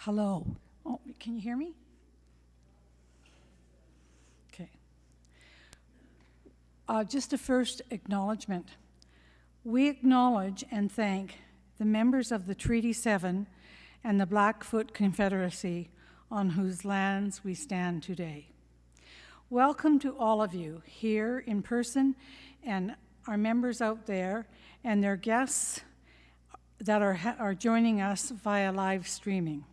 Hello. Oh, can you hear me? Okay. Just a first acknowledgement. We acknowledge and thank the members of the Treaty 7 and the Blackfoot Confederacy on whose lands we stand today. Welcome to all of you here in person and our members out there and their guests that are joining us via live streaming.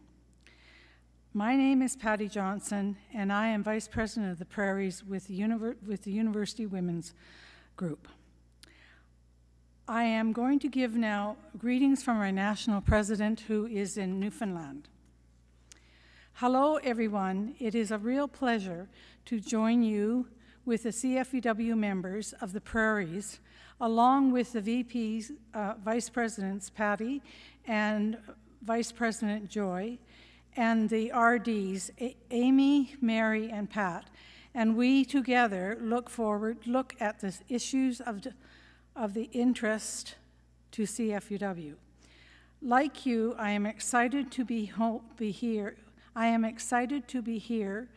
My name is Patty Johnson, and I am Vice President of the Prairies with the University Women's Group. I am going to give now greetings from our National President, who is in Newfoundland. Hello, everyone. It is a real pleasure to join you with the CFUW members of the Prairies, along with the VPs, Vice Presidents Patty and Vice President Joy, and the RDs, Amy, Mary, and Pat. And we together look at the issues of the interest to CFUW. Like you, I am excited to be here. I am excited to be here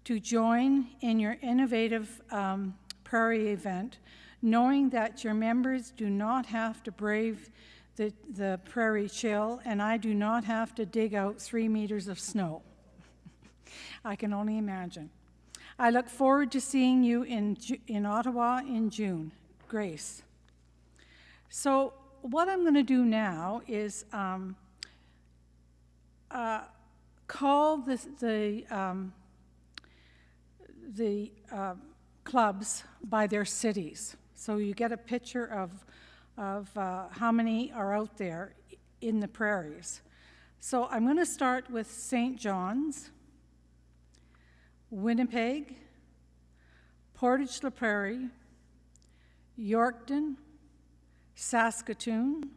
to join in your innovative Prairie Event, knowing that your members do not have to brave the prairie chill, and I do not have to dig out 3 meters of snow. I can only imagine. I look forward to seeing you in Ottawa in June. Grace. So what I'm going to do now is call the clubs by their cities. So you get a picture of how many are out there in the prairies. So I'm going to start with St. John's, Winnipeg, Portage la Prairie, Yorkton, Saskatoon,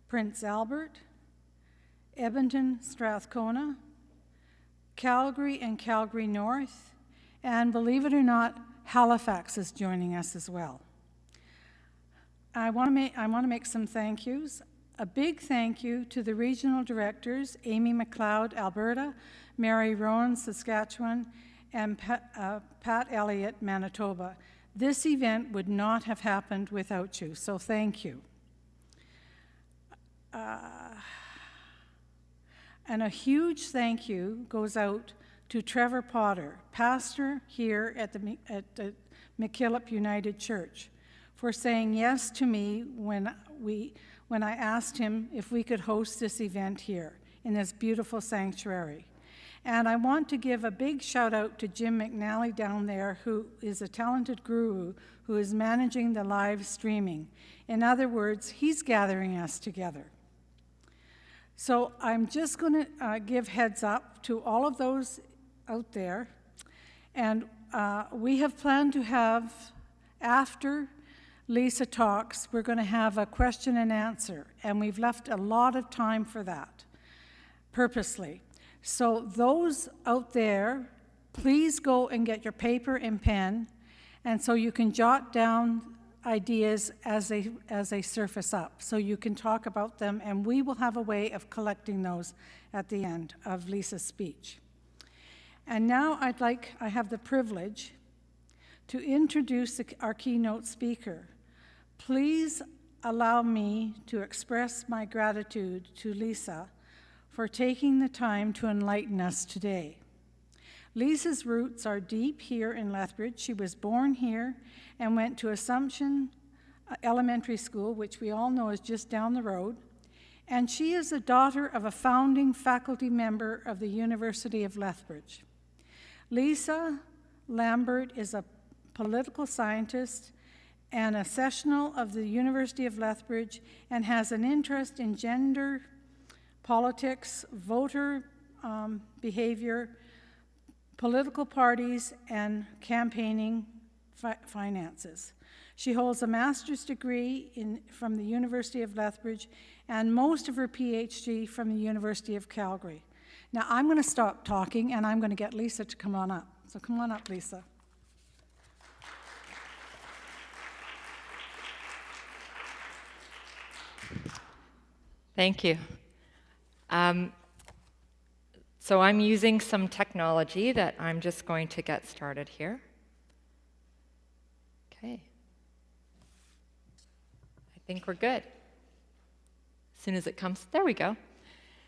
Prince Albert, Edmonton, Strathcona, Calgary and Calgary North, and believe it or not, Halifax is joining us as well. I want to make some thank yous. A big thank you to the regional directors, Amy McLeod, Alberta, Mary Rowan, Saskatchewan, and Pat Elliott, Manitoba. This event would not have happened without you, so thank you. And a huge thank you goes out to Trevor Potter, pastor here at the McKillop United Church, for saying yes to me when I asked him if we could host this event here in this beautiful sanctuary. And I want to give a big shout out to Jim McNally down there, who is a talented guru who is managing the live streaming. In other words, he's gathering us together. So I'm just going to give heads up to all of those out there. And we have planned to have, after Lisa talks, we're going to have a question and answer. And we've left a lot of time for that, purposely. So those out there, please go and get your paper and pen, and so you can jot down ideas as they surface up, so you can talk about them, and we will have a way of collecting those at the end of Lisa's speech. And now I have the privilege to introduce our keynote speaker. Please allow me to express my gratitude to Lisa for taking the time to enlighten us today. Lisa's roots are deep here in Lethbridge. She was born here and went to Assumption Elementary School, which we all know is just down the road. And she is the daughter of a founding faculty member of the University of Lethbridge. Lisa Lambert is a political scientist and a sessional of the University of Lethbridge and has an interest in gender, politics, voter behavior, political parties, and campaigning finances. She holds a master's degree from the University of Lethbridge and most of her PhD from the University of Calgary. Now I'm going to stop talking and I'm going to get Lisa to come on up. So come on up, Lisa. Thank you. So I'm using some technology that I'm just going to get started here. Okay. I think we're good. As soon as it comes, there we go.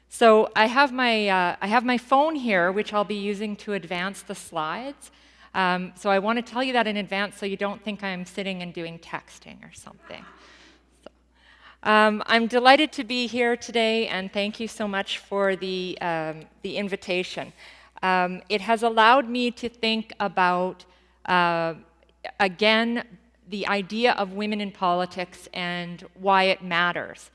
So I have my phone here, which I'll be using to advance the slides. So I want to tell you that in advance so you don't think I'm sitting and doing texting or something. I'm delighted to be here today, and thank you so much for the invitation. It has allowed me to think about, again, the idea of women in politics and why it matters.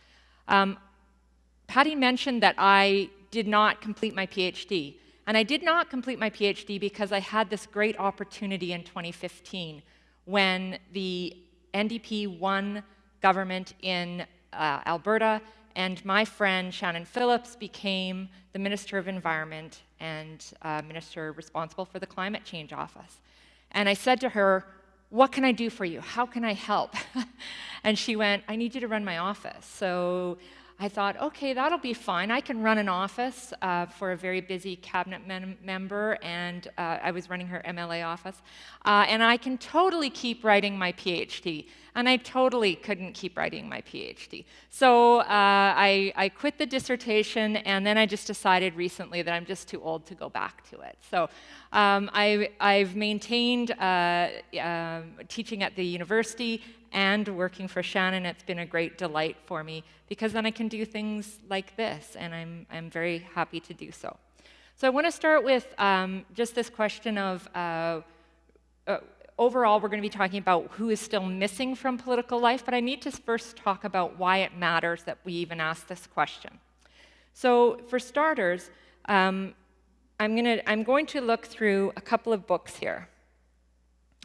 Patty mentioned that I did not complete my PhD, and I did not complete my PhD because I had this great opportunity in 2015 when the NDP won government in Alberta, and my friend Shannon Phillips became the Minister of Environment and Minister responsible for the Climate Change Office. And I said to her, "What can I do for you? How can I help?" And she went, "I need you to run my office." So I thought, okay, that'll be fine. I can run an office for a very busy cabinet member, and I was running her MLA office. And I can totally keep writing my PhD. And I totally couldn't keep writing my PhD. So I quit the dissertation, and then I just decided recently that I'm just too old to go back to it. So I've maintained teaching at the university and working for Shannon. It's been a great delight for me because then I can do things like this, and I'm very happy to do so. So I want to start with just this question of overall, we're going to be talking about who is still missing from political life, but I need to first talk about why it matters that we even ask this question. So for starters, I'm going to look through a couple of books here.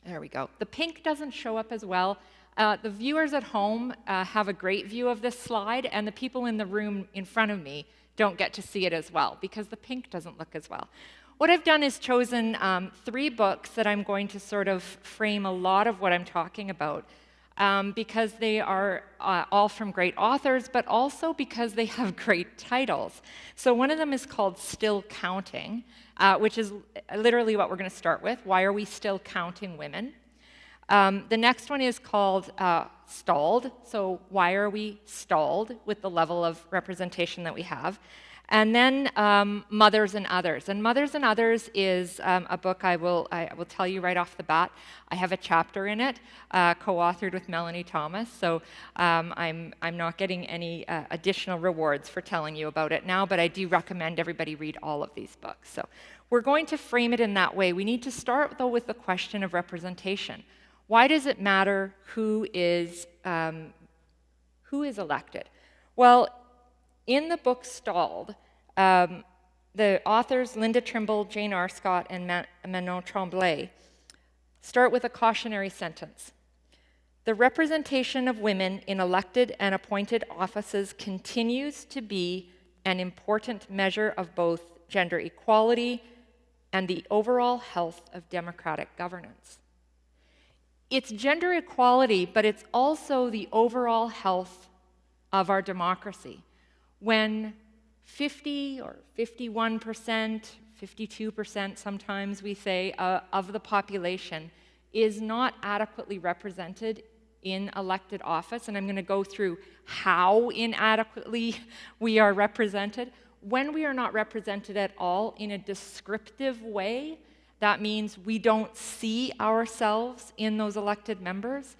There we go. The pink doesn't show up as well. The viewers at home have a great view of this slide, and the people in the room in front of me don't get to see it as well because the pink doesn't look as well. What I've done is chosen 3 books that I'm going to sort of frame a lot of what I'm talking about because they are all from great authors, but also because they have great titles. So one of them is called Still Counting, which is literally what we're going to start with. Why are we still counting women? The next one is called Stalled. So why are we stalled with the level of representation that we have? And then Mothers and Others. And Mothers and Others is a book I will tell you right off the bat. I have a chapter in it, co-authored with Melanie Thomas. So I'm not getting any additional rewards for telling you about it now, but I do recommend everybody read all of these books. So we're going to frame it in that way. We need to start, though, with the question of representation. Why does it matter who is elected? Well, in the book Stalled, the authors Linda Trimble, Jane Arscott, and Manon Tremblay start with a cautionary sentence. The representation of women in elected and appointed offices continues to be an important measure of both gender equality and the overall health of democratic governance. It's gender equality, but it's also the overall health of our democracy. When 50 or 51%, 52% sometimes we say, of the population is not adequately represented in elected office, and I'm going to go through how inadequately we are represented. When we are not represented at all in a descriptive way, that means we don't see ourselves in those elected members.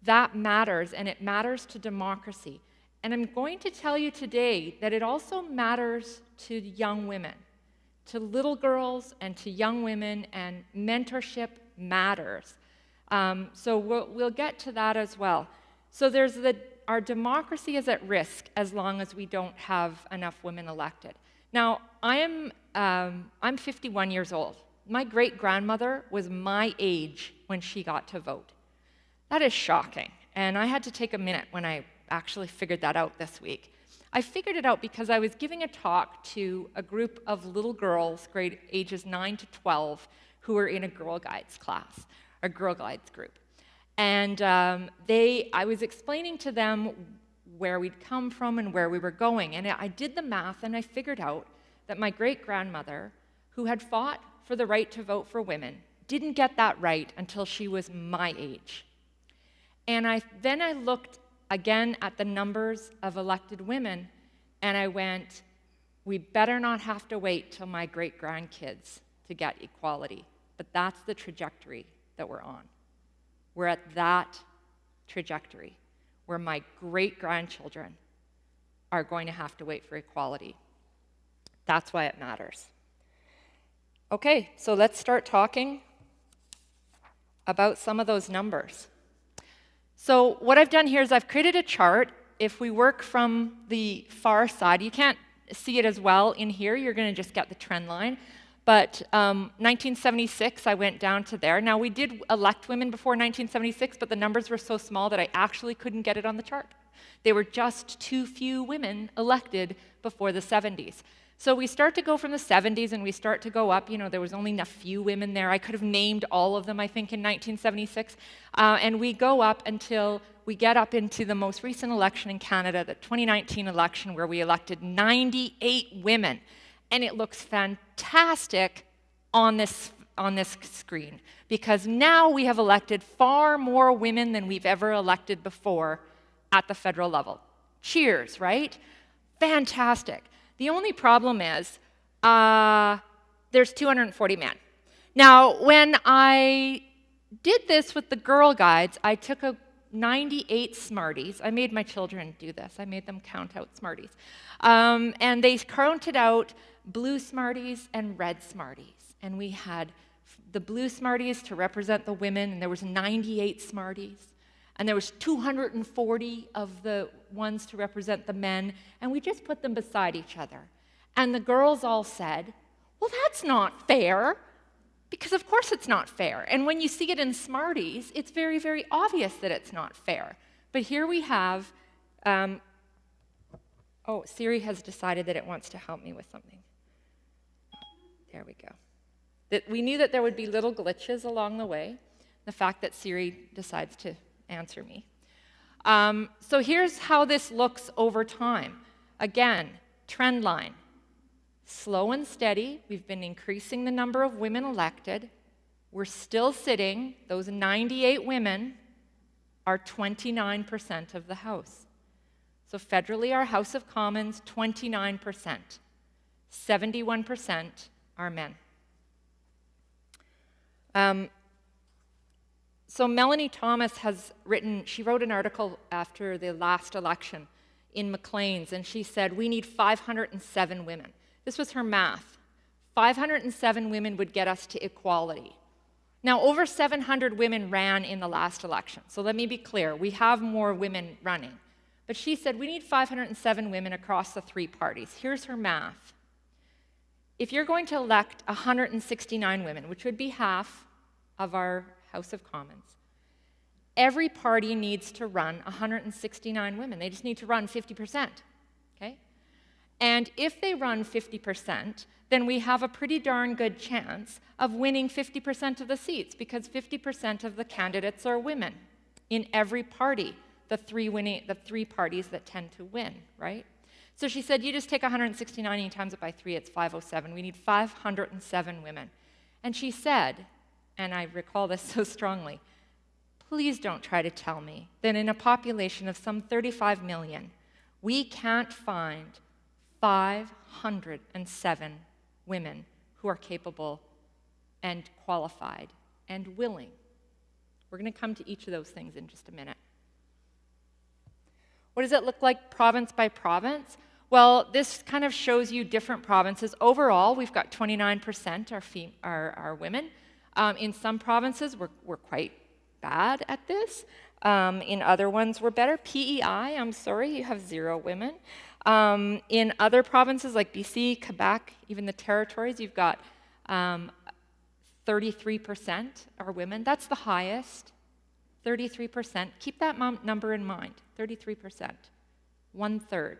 That matters, and it matters to democracy. And I'm going to tell you today that it also matters to young women, to little girls and to young women, and mentorship matters. So we'll get to that as well. So our democracy is at risk as long as we don't have enough women elected. Now, I'm 51 years old. My great-grandmother was my age when she got to vote. That is shocking, and I had to take a minute when I actually figured that out this week. I figured it out because I was giving a talk to a group of little girls, grade ages 9 to 12, who were in a Girl Guides class, or Girl Guides group. And I was explaining to them where we'd come from and where we were going. And I did the math, and I figured out that my great-grandmother, who had fought for the right to vote for women, didn't get that right until she was my age. And then I looked again at the numbers of elected women, and I went, we better not have to wait till my great-grandkids to get equality. But that's the trajectory that we're on. We're at that trajectory where my great-grandchildren are going to have to wait for equality. That's why it matters. Okay, so let's start talking about some of those numbers. So what I've done here is I've created a chart. If we work from the far side, you can't see it as well in here. You're going to just get the trend line. But 1976, I went down to there. Now, we did elect women before 1976, but the numbers were so small that I actually couldn't get it on the chart. There were just too few women elected before the 70s. So we start to go from the 70s and we start to go up. You know, there was only a few women there. I could have named all of them, I think, in 1976. And we go up until we get up into the most recent election in Canada, the 2019 election, where we elected 98 women. And it looks fantastic on this screen, because now we have elected far more women than we've ever elected before at the federal level. Cheers, right? Fantastic. The only problem is there's 240 men. Now, when I did this with the Girl Guides, I took 98 Smarties. I made my children do this. I made them count out Smarties. And they counted out blue Smarties and red Smarties. And we had the blue Smarties to represent the women, and there was 98 Smarties. And there was 240 of the ones to represent the men, and we just put them beside each other. And the girls all said, well, that's not fair, because of course it's not fair. And when you see it in Smarties, it's very, very obvious that it's not fair. But here we have, Siri has decided that it wants to help me with something. There we go. We knew that there would be little glitches along the way. The fact that Siri decides to answer me. So here's how this looks over time. Again, trend line. Slow and steady. We've been increasing the number of women elected. We're still sitting, those 98 women are 29% of the House. So federally, our House of Commons, 29%. 71% are men. So Melanie Thomas has written, she wrote an article after the last election in Maclean's, and she said, we need 507 women. This was her math. 507 women would get us to equality. Now, over 700 women ran in the last election. So let me be clear, we have more women running. But she said, we need 507 women across the three parties. Here's her math. If you're going to elect 169 women, which would be half of our House of Commons, every party needs to run 169 women. They just need to run 50%, okay? And if they run 50%, then we have a pretty darn good chance of winning 50% of the seats, because 50% of the candidates are women in every party, the three parties that tend to win, right? So she said, you just take 169 and you times it by 3, it's 507. We need 507 women. And she said, and I recall this so strongly, please don't try to tell me that in a population of some 35 million, we can't find 507 women who are capable and qualified and willing. We're going to come to each of those things in just a minute. What does it look like province by province? Well, this kind of shows you different provinces. Overall, we've got 29% are women. In some provinces, we're quite bad at this. In other ones, we're better. PEI, I'm sorry, you have 0 women. In other provinces like BC, Quebec, even the territories, you've got 33% are women. That's the highest, 33%. Keep that number in mind, 33%, 1/3.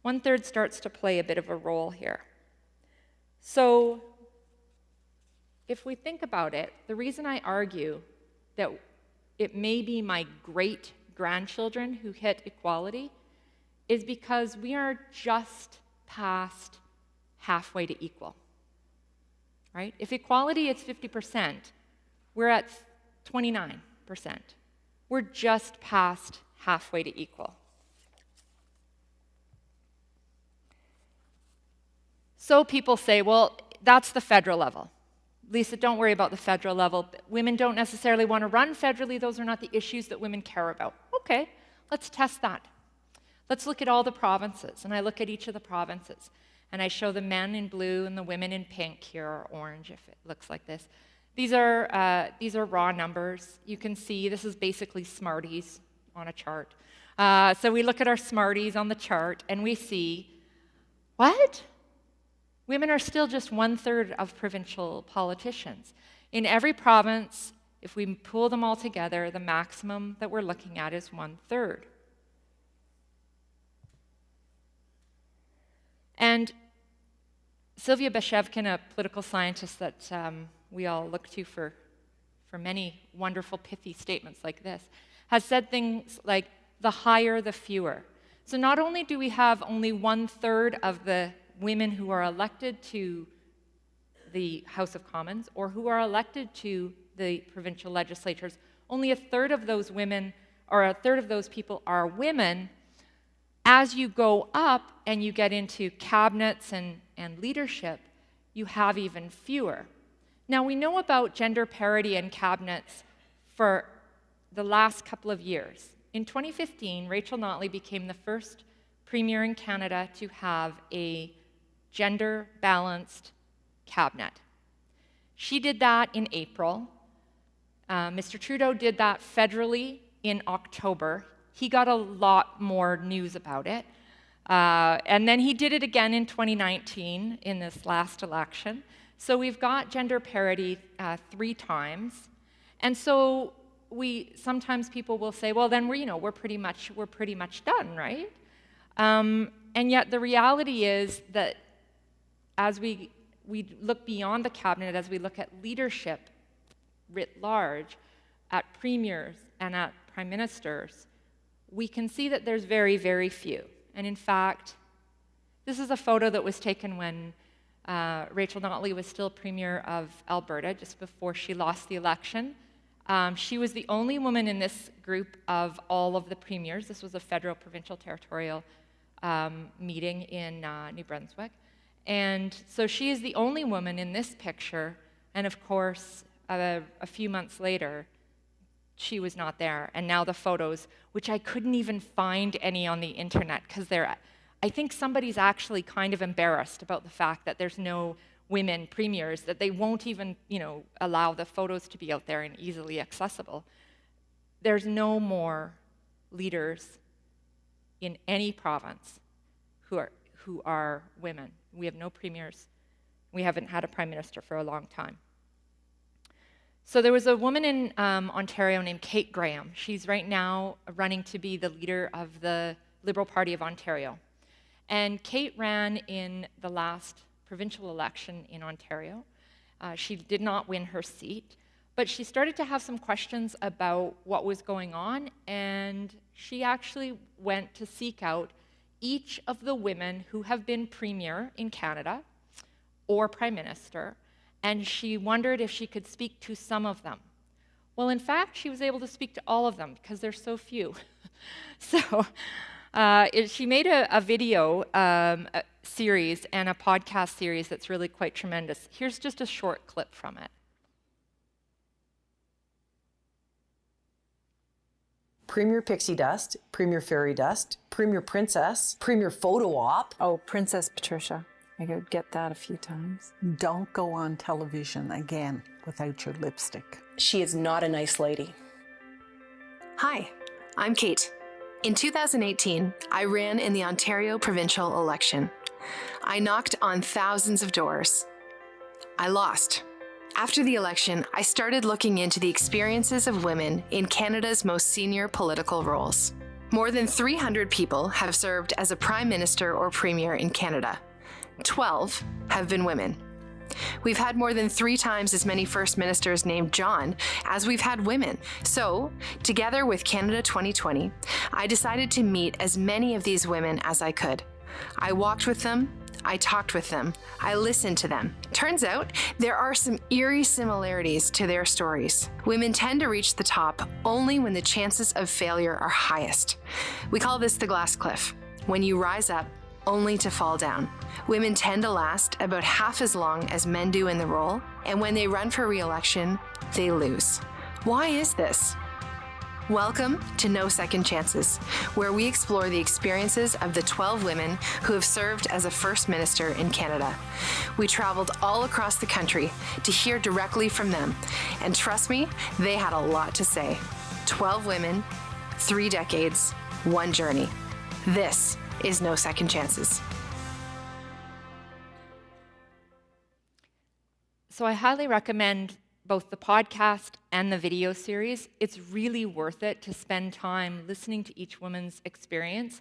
1/3 starts to play a bit of a role here. So if we think about it, the reason I argue that it may be my great-grandchildren who hit equality is because we are just past halfway to equal, right? If equality is 50%, we're at 29%. We're just past halfway to equal. So people say, well, that's the federal level. Lisa, don't worry about the federal level. Women don't necessarily want to run federally. Those are not the issues that women care about. Okay, let's test that. Let's look at all the provinces. And I look at each of the provinces. And I show the men in blue and the women in pink here, or orange if it looks like this. These are raw numbers. You can see this is basically Smarties on a chart. So we look at our Smarties on the chart and we see, what? Women are still just 1/3 of provincial politicians. In every province, if we pool them all together, the maximum that we're looking at is 1/3. And Sylvia Beshevkin, a political scientist that we all look to for many wonderful, pithy statements like this, has said things like, the higher, the fewer. So not only do we have only 1/3 of the women who are elected to the House of Commons or who are elected to the provincial legislatures, only 1/3 of those women, or 1/3 of those people are women. As you go up and you get into cabinets and leadership, you have even fewer. Now, we know about gender parity in cabinets for the last couple of years. In 2015, Rachel Notley became the first premier in Canada to have a gender-balanced cabinet. She did that in April. Mr. Trudeau did that federally in October. He got a lot more news about it. And then he did it again in 2019 in this last election. So we've got gender parity 3 times. And so sometimes people will say, well, then we're pretty much done, right? And yet the reality is that as we look beyond the cabinet, as we look at leadership writ large, at premiers and at prime ministers, we can see that there's very, very few. And in fact, this is a photo that was taken when Rachel Notley was still premier of Alberta, just before she lost the election. She was the only woman in this group of all of the premiers. This was a federal, provincial, territorial meeting in New Brunswick. And so she is the only woman in this picture, and of course, a few months later, she was not there. And now the photos, which I couldn't even find any on the internet, because I think somebody's actually kind of embarrassed about the fact that there's no women premiers, that they won't even, allow the photos to be out there and easily accessible. There's no more leaders in any province who are women. We have no premiers. We haven't had a prime minister for a long time. So there was a woman in Ontario named Kate Graham. She's right now running to be the leader of the Liberal Party of Ontario. And Kate ran in the last provincial election in Ontario. She did not win her seat, but she started to have some questions about what was going on, and she actually went to seek out each of the women who have been premier in Canada or prime minister, and she wondered if she could speak to some of them. Well, in fact, she was able to speak to all of them because there's so few. So she made a video series and a podcast series that's really quite tremendous. Here's just a short clip from it. Premier Pixie Dust, Premier Fairy Dust, Premier Princess, Premier Photo Op. Oh, Princess Patricia. I could get that a few times. Don't go on television again without your lipstick. She is not a nice lady. Hi, I'm Kate. In 2018, I ran in the Ontario provincial election. I knocked on thousands of doors. I lost. After the election, I started looking into the experiences of women in Canada's most senior political roles. More than 300 people have served as a prime minister or premier in Canada. 12 have been women. We've had more than 3 times as many first ministers named John as we've had women. So, together with Canada 2020, I decided to meet as many of these women as I could. I walked with them, I talked with them. I listened to them. Turns out there are some eerie similarities to their stories. Women tend to reach the top only when the chances of failure are highest. We call this the glass cliff, when you rise up only to fall down. Women tend to last about half as long as men do in the role, and when they run for re-election, they lose. Why is this? Welcome to No Second Chances, where we explore the experiences of the 12 women who have served as a First Minister in Canada. We traveled all across the country to hear directly from them, and trust me, they had a lot to say. 12 women, 3 decades, 1 journey. This is No Second Chances. So I highly recommend both the podcast and the video series. It's really worth it to spend time listening to each woman's experience.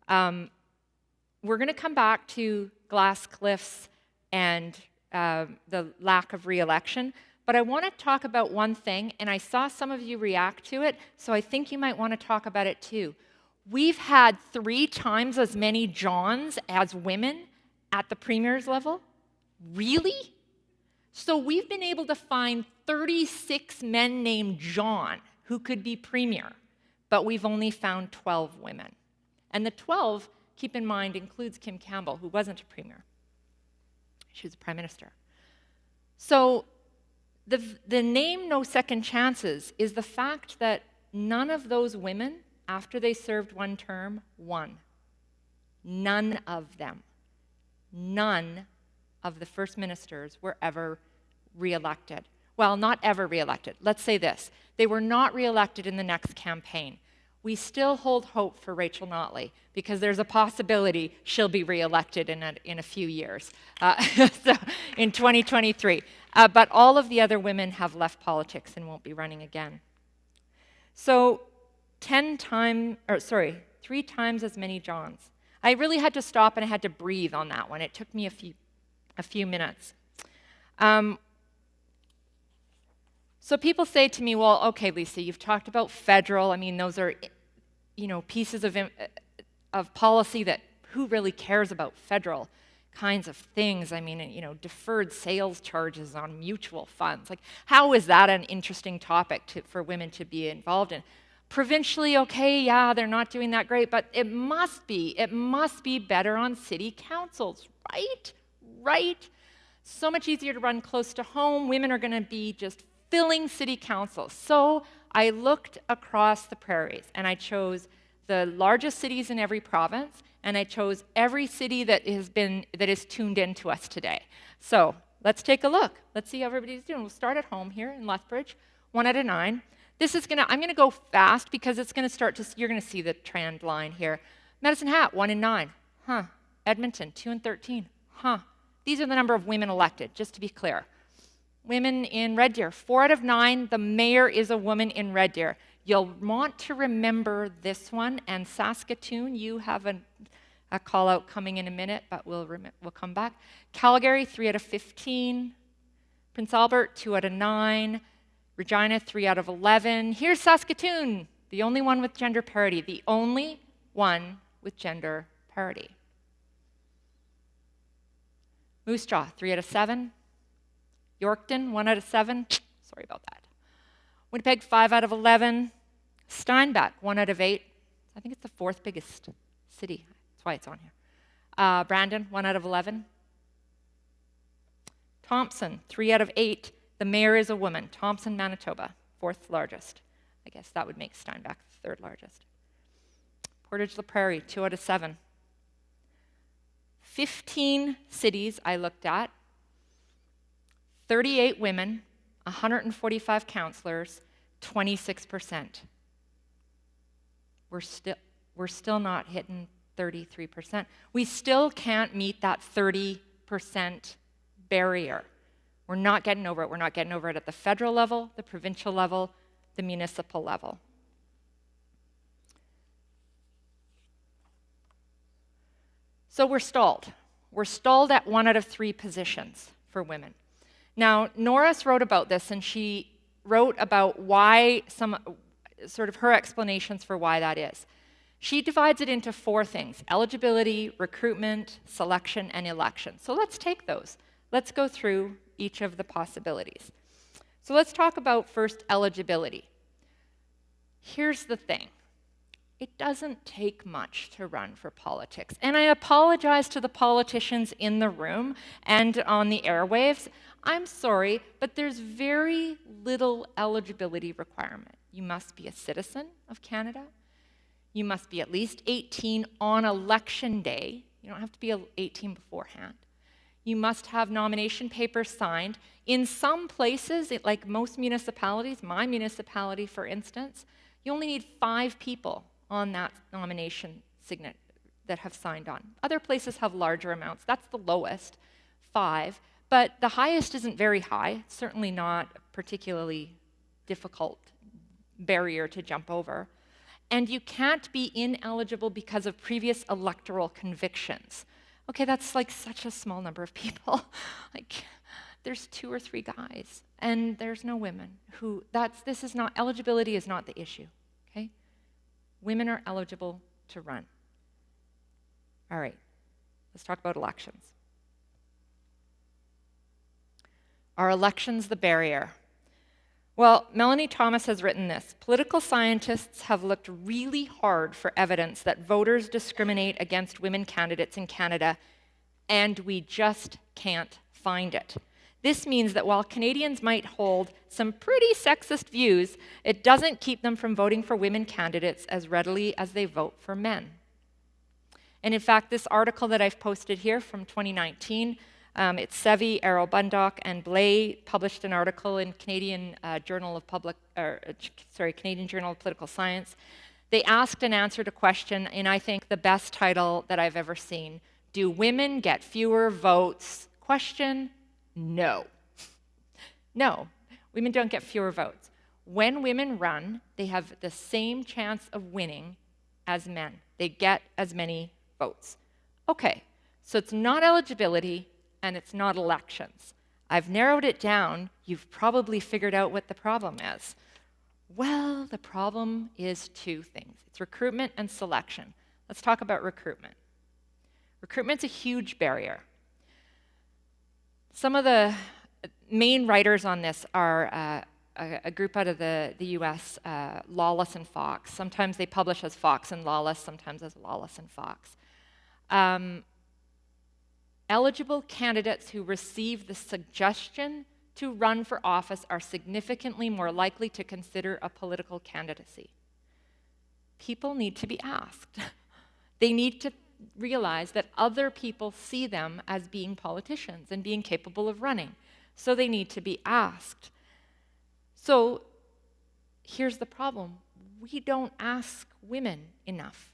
We're going to come back to glass cliffs and the lack of re-election, but I want to talk about one thing, and I saw some of you react to it, so I think you might want to talk about it too. We've had 3 times as many Johns as women at the premier's level. Really? So we've been able to find 36 men named John who could be premier, but we've only found 12 women. And the 12, keep in mind, includes Kim Campbell, who wasn't a premier. She was a prime minister. So the name No Second Chances is the fact that none of those women, after they served 1 term, won. None of them. None of the first ministers were ever re-elected. Well, not ever re-elected. Let's say this. They were not re-elected in the next campaign. We still hold hope for Rachel Notley because there's a possibility she'll be re-elected in a few years, so in 2023. But all of the other women have left politics and won't be running again. So 3 times as many Johns. I really had to stop and I had to breathe on that one. It took me a few minutes. So people say to me, well, okay, Lisa, you've talked about federal. I mean, those are, pieces of policy that who really cares about federal kinds of things? I mean, deferred sales charges on mutual funds. Like, how is that an interesting topic for women to be involved in? Provincially, okay, yeah, they're not doing that great, but it must be better on city councils, right? Right? So much easier to run close to home. Women are going to be just filling city councils. So I looked across the prairies and I chose the largest cities in every province, and I chose every city that is tuned in to us today. So let's take a look. Let's see how everybody's doing. We'll start at home here in Lethbridge, 1 out of 9. I'm gonna go fast because it's gonna you're gonna see the trend line here. Medicine Hat, 1 in 9. Huh. Edmonton, 2 in 13. Huh. These are the number of women elected, just to be clear. Women in Red Deer, 4 out of 9. The mayor is a woman in Red Deer. You'll want to remember this one. And Saskatoon, you have a call out coming in a minute, but we'll come back. Calgary, 3 out of 15. Prince Albert, 2 out of 9. Regina, 3 out of 11. Here's Saskatoon, the only one with gender parity. The only one with gender parity. Moose Jaw, 3 out of 7. Yorkton, 1 out of 7. Sorry about that. Winnipeg, 5 out of 11. Steinbach, 1 out of 8. I think it's the 4th biggest city. That's why it's on here. Brandon, 1 out of 11. Thompson, 3 out of 8. The mayor is a woman. Thompson, Manitoba, 4th largest. I guess that would make Steinbach the 3rd largest. Portage-la Prairie, 2 out of 7. 15 cities I looked at, 38 women, 145 councillors, 26%. We're still not hitting 33%. We still can't meet that 30% barrier. We're not getting over it. We're not getting over it at the federal level, the provincial level, the municipal level. So we're stalled. We're stalled at 1 out of 3 positions for women. Now, Norris wrote about this, and she wrote about why her explanations for why that is. She divides it into 4 things: eligibility, recruitment, selection, and election. So let's take those. Let's go through each of the possibilities. So let's talk about first eligibility. Here's the thing. It doesn't take much to run for politics. And I apologize to the politicians in the room and on the airwaves. I'm sorry, but there's very little eligibility requirement. You must be a citizen of Canada. You must be at least 18 on election day. You don't have to be 18 beforehand. You must have nomination papers signed. In some places, like most municipalities, my municipality, for instance, you only need 5 people on that nomination signature that have signed on. Other places have larger amounts. That's the lowest, 5. But the highest isn't very high. It's certainly not a particularly difficult barrier to jump over. And you can't be ineligible because of previous electoral convictions. Okay, that's like such a small number of people. Like, there's 2 or 3 guys, and there's no women who, eligibility is not the issue, okay? Women are eligible to run. All right, let's talk about elections. Are elections the barrier? Well, Melanie Thomas has written this: political scientists have looked really hard for evidence that voters discriminate against women candidates in Canada, and we just can't find it. This means that while Canadians might hold some pretty sexist views, it doesn't keep them from voting for women candidates as readily as they vote for men. And in fact, this article that I've posted here from 2019, it's Sevi, Errol Bundock, and Blay published an article in Canadian Journal of Political Science. They asked and answered a question in, I think, the best title that I've ever seen: do women get fewer votes? Question: no. No, women don't get fewer votes. When women run, they have the same chance of winning as men. They get as many votes. Okay, so it's not eligibility, and it's not elections. I've narrowed it down. You've probably figured out what the problem is. Well, the problem is 2 things. It's recruitment and selection. Let's talk about recruitment. Recruitment's a huge barrier. Some of the main writers on this are a group out of the US, Lawless and Fox. Sometimes they publish as Fox and Lawless, sometimes as Lawless and Fox. Eligible candidates who receive the suggestion to run for office are significantly more likely to consider a political candidacy. People need to be asked. They need to realize that other people see them as being politicians and being capable of running. So they need to be asked. So here's the problem. We don't ask women enough.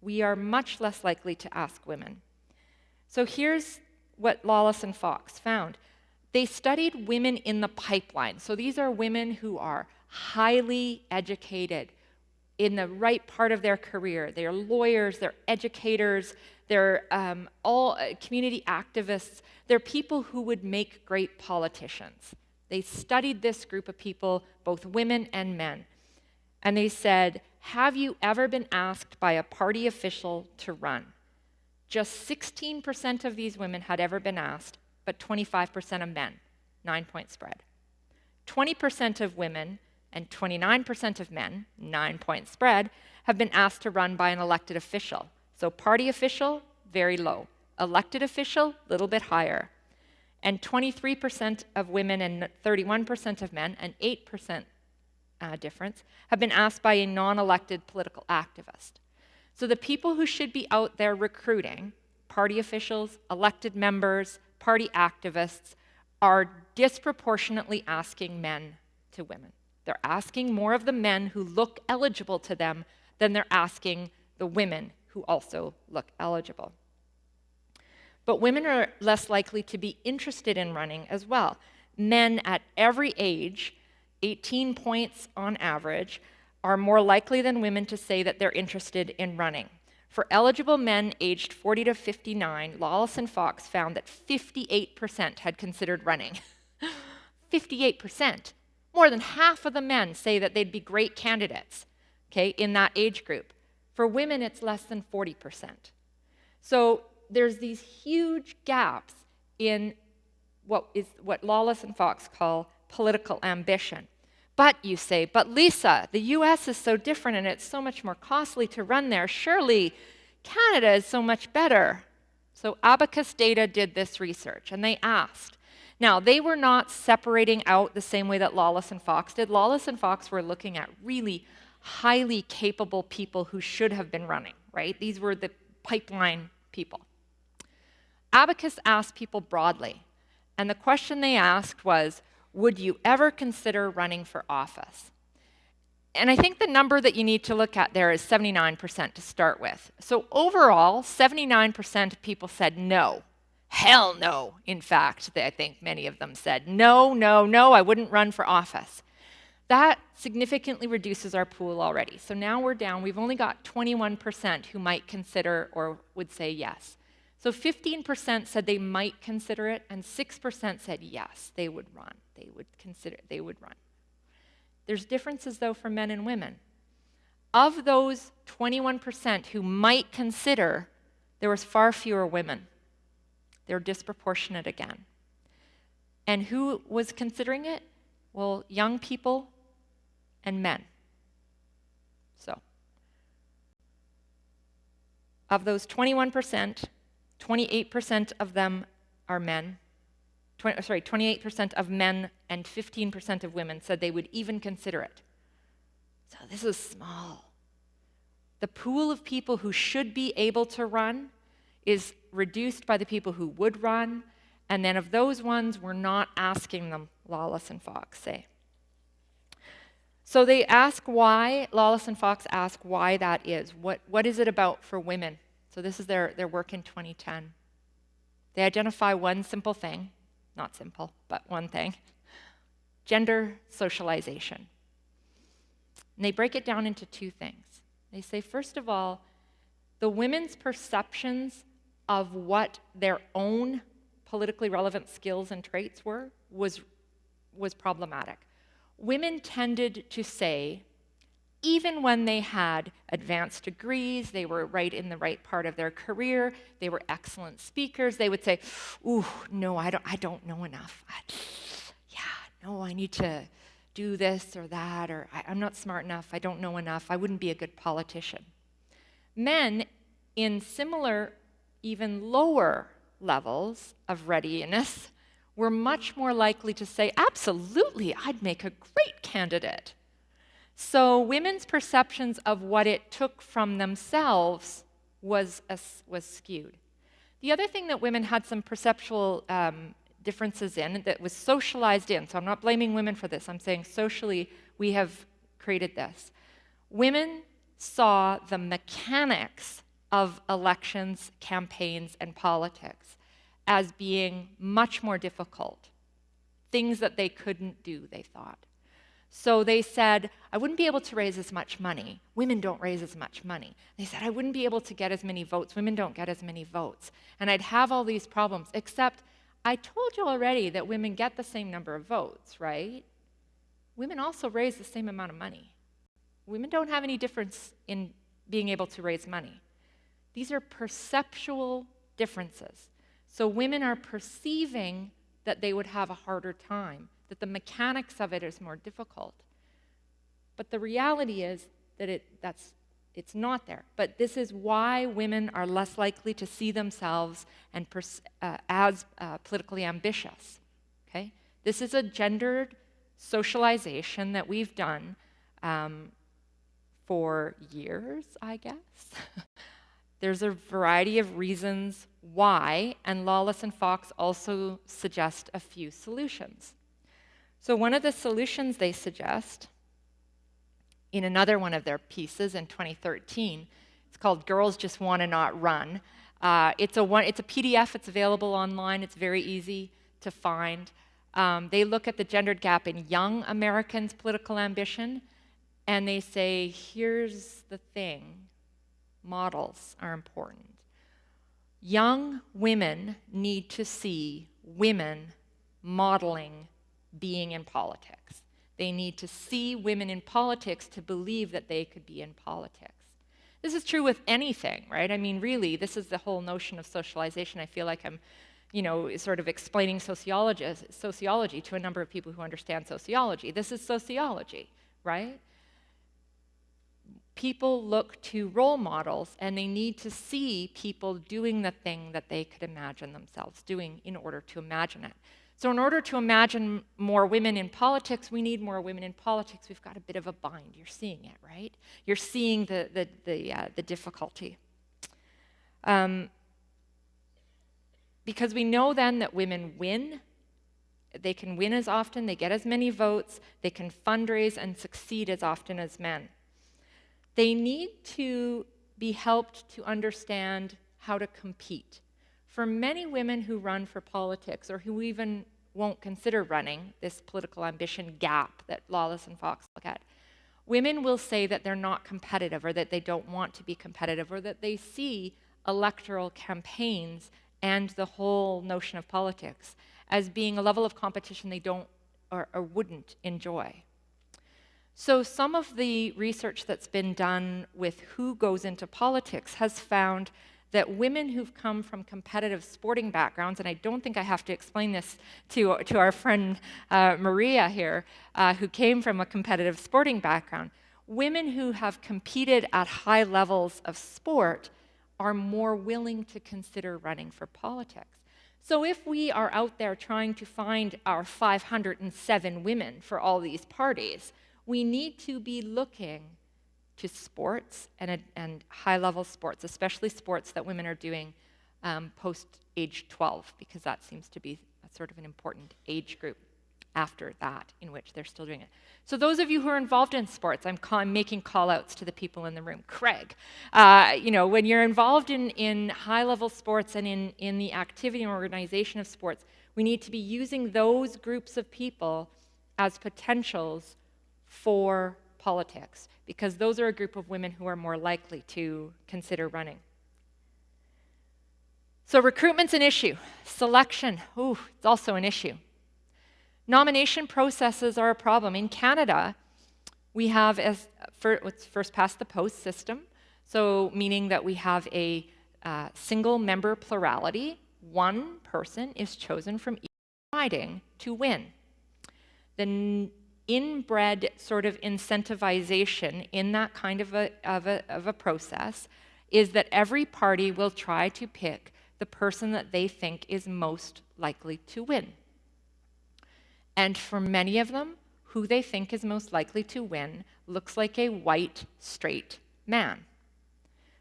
We are much less likely to ask women. So here's what Lawless and Fox found. They studied women in the pipeline. So these are women who are highly educated in the right part of their career. They're lawyers, they're educators, they're all community activists. They're people who would make great politicians. They studied this group of people, both women and men. And they said, have you ever been asked by a party official to run? Just 16% of these women had ever been asked, but 25% of men, 9-point spread. 20% of women and 29% of men, 9-point spread, have been asked to run by an elected official. So party official, very low. Elected official, a little bit higher. And 23% of women and 31% of men, an 8% difference, have been asked by a non-elected political activist. So the people who should be out there recruiting, party officials, elected members, party activists, are disproportionately asking men to women. They're asking more of the men who look eligible to them than they're asking the women who also look eligible. But women are less likely to be interested in running as well. Men at every age, 18 points on average, are more likely than women to say that they're interested in running. For eligible men aged 40 to 59, Lawless and Fox found that 58% had considered running. 58%. More than half of the men say that they'd be great candidates, okay, in that age group. For women, it's less than 40%. So there's these huge gaps in what Lawless and Fox call political ambition. But, you say, but Lisa, the US is so different and it's so much more costly to run there. Surely Canada is so much better. So Abacus Data did this research, and they asked. Now, they were not separating out the same way that Lawless and Fox did. Lawless and Fox were looking at really highly capable people who should have been running, right? These were the pipeline people. Abacus asked people broadly, and the question they asked was, would you ever consider running for office? And I think the number that you need to look at there is 79% to start with. So overall, 79% of people said no. Hell no, in fact, I think many of them said, no, no, no, I wouldn't run for office. That significantly reduces our pool already. So now we're down, we've only got 21% who might consider or would say yes. So 15% said they might consider it, and 6% said yes, they would run. They would consider, they would run. There's differences, though, for men and women. Of those 21% who might consider, there was far fewer women. They're disproportionate again. And who was considering it? Well, young people and men. So, of those 21%, 28% of them are men. 28% of men and 15% of women said they would even consider it. So this is small. The pool of people who should be able to run is reduced by the people who would run, and then of those ones, we're not asking them, Lawless and Fox say. So they ask why, Lawless and Fox ask why that is. What is it about for women? So this is their work in 2010. They identify one simple thing, not simple, but one thing, gender socialization. And they break it down into two things. They say, first of all, the women's perceptions of what their own politically relevant skills and traits were was problematic. Women tended to say, even when they had advanced degrees, they were right in the right part of their career, they were excellent speakers, they would say, ooh, no, I don't know enough. I need to do this or that, or I'm not smart enough, I don't know enough, I wouldn't be a good politician. Men in similar, even lower levels of readiness were much more likely to say, absolutely, I'd make a great candidate. So women's perceptions of what it took from themselves was skewed. The other thing that women had some perceptual differences in, that was socialized in, so I'm not blaming women for this, I'm saying socially we have created this. Women saw the mechanics of elections, campaigns, and politics as being much more difficult, things that they couldn't do, they thought. So they said, I wouldn't be able to raise as much money. Women don't raise as much money. They said, I wouldn't be able to get as many votes. Women don't get as many votes. And I'd have all these problems, except I told you already that women get the same number of votes, right? Women also raise the same amount of money. Women don't have any difference in being able to raise money. These are perceptual differences. So women are perceiving that they would have a harder time, that the mechanics of it is more difficult. But the reality is that it's not there. But this is why women are less likely to see themselves and as politically ambitious. Okay? This is a gendered socialization that we've done for years, I guess. There's a variety of reasons why, and Lawless and Fox also suggest a few solutions. So one of the solutions they suggest in another one of their pieces in 2013, it's called Girls Just Want to Not Run. It's a PDF, it's available online, it's very easy to find. They look at the gendered gap in young Americans' political ambition, and they say, here's the thing, models are important. Young women need to see women modeling being in politics. They need to see women in politics to believe that they could be in politics. This is true with anything, right? I mean, really, this is the whole notion of socialization. I feel like I'm, sort of explaining sociology to a number of people who understand sociology. This is sociology, right? People look to role models, and they need to see people doing the thing that they could imagine themselves doing in order to imagine it. So in order to imagine more women in politics, we need more women in politics. We've got a bit of a bind. You're seeing it, right? You're seeing the difficulty. Because we know then that women win. They can win as often, they get as many votes, they can fundraise and succeed as often as men. They need to be helped to understand how to compete. For many women who run for politics, or who even won't consider running, this political ambition gap that Lawless and Fox look at, women will say that they're not competitive, or that they don't want to be competitive, or that they see electoral campaigns and the whole notion of politics as being a level of competition they don't or wouldn't enjoy. So some of the research that's been done with who goes into politics has found that women who've come from competitive sporting backgrounds, and I don't think I have to explain this to our friend Maria here, who came from a competitive sporting background, women who have competed at high levels of sport are more willing to consider running for politics. So if we are out there trying to find our 507 women for all these parties, we need to be looking to sports and high-level sports, especially sports that women are doing post age 12, because that seems to be a sort of an important age group after that in which they're still doing it. So those of you who are involved in sports, I'm making call-outs to the people in the room. Craig, when you're involved in high-level sports and in the activity and organization of sports, we need to be using those groups of people as potentials for politics, because those are a group of women who are more likely to consider running. So recruitment's an issue. Selection, it's also an issue. Nomination processes are a problem. In Canada, we have what's first past the post system, so meaning that we have a single member plurality. One person is chosen from each riding to win. The inbred sort of incentivization in that kind of a process is that every party will try to pick the person that they think is most likely to win. And for many of them, who they think is most likely to win looks like a white, straight man,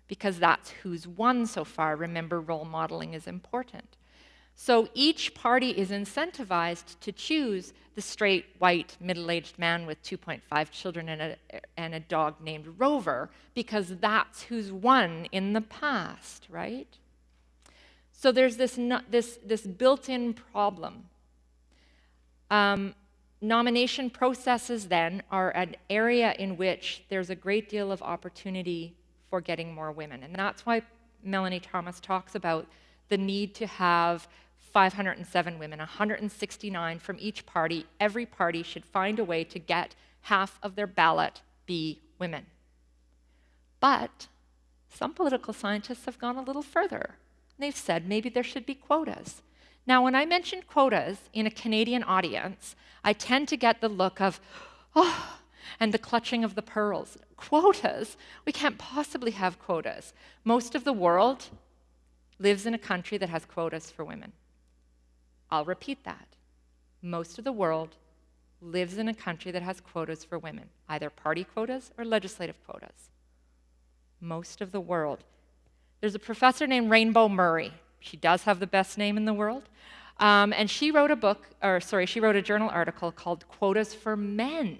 because that's who's won so far. Remember, role modeling is important. So each party is incentivized to choose the straight, white, middle-aged man with 2.5 children and a dog named Rover, because that's who's won in the past, right? So there's this built-in problem. Nomination processes, then, are an area in which there's a great deal of opportunity for getting more women. And that's why Melanie Thomas talks about the need to have 507 women, 169 from each party. Every party should find a way to get half of their ballot be women. But some political scientists have gone a little further. They've said maybe there should be quotas. Now, when I mention quotas in a Canadian audience, I tend to get the look of, and the clutching of the pearls. Quotas? We can't possibly have quotas. Most of the world lives in a country that has quotas for women. I'll repeat that. Most of the world lives in a country that has quotas for women, either party quotas or legislative quotas. Most of the world. There's a professor named Rainbow Murray. She does have the best name in the world. And she wrote she wrote a journal article called Quotas for Men,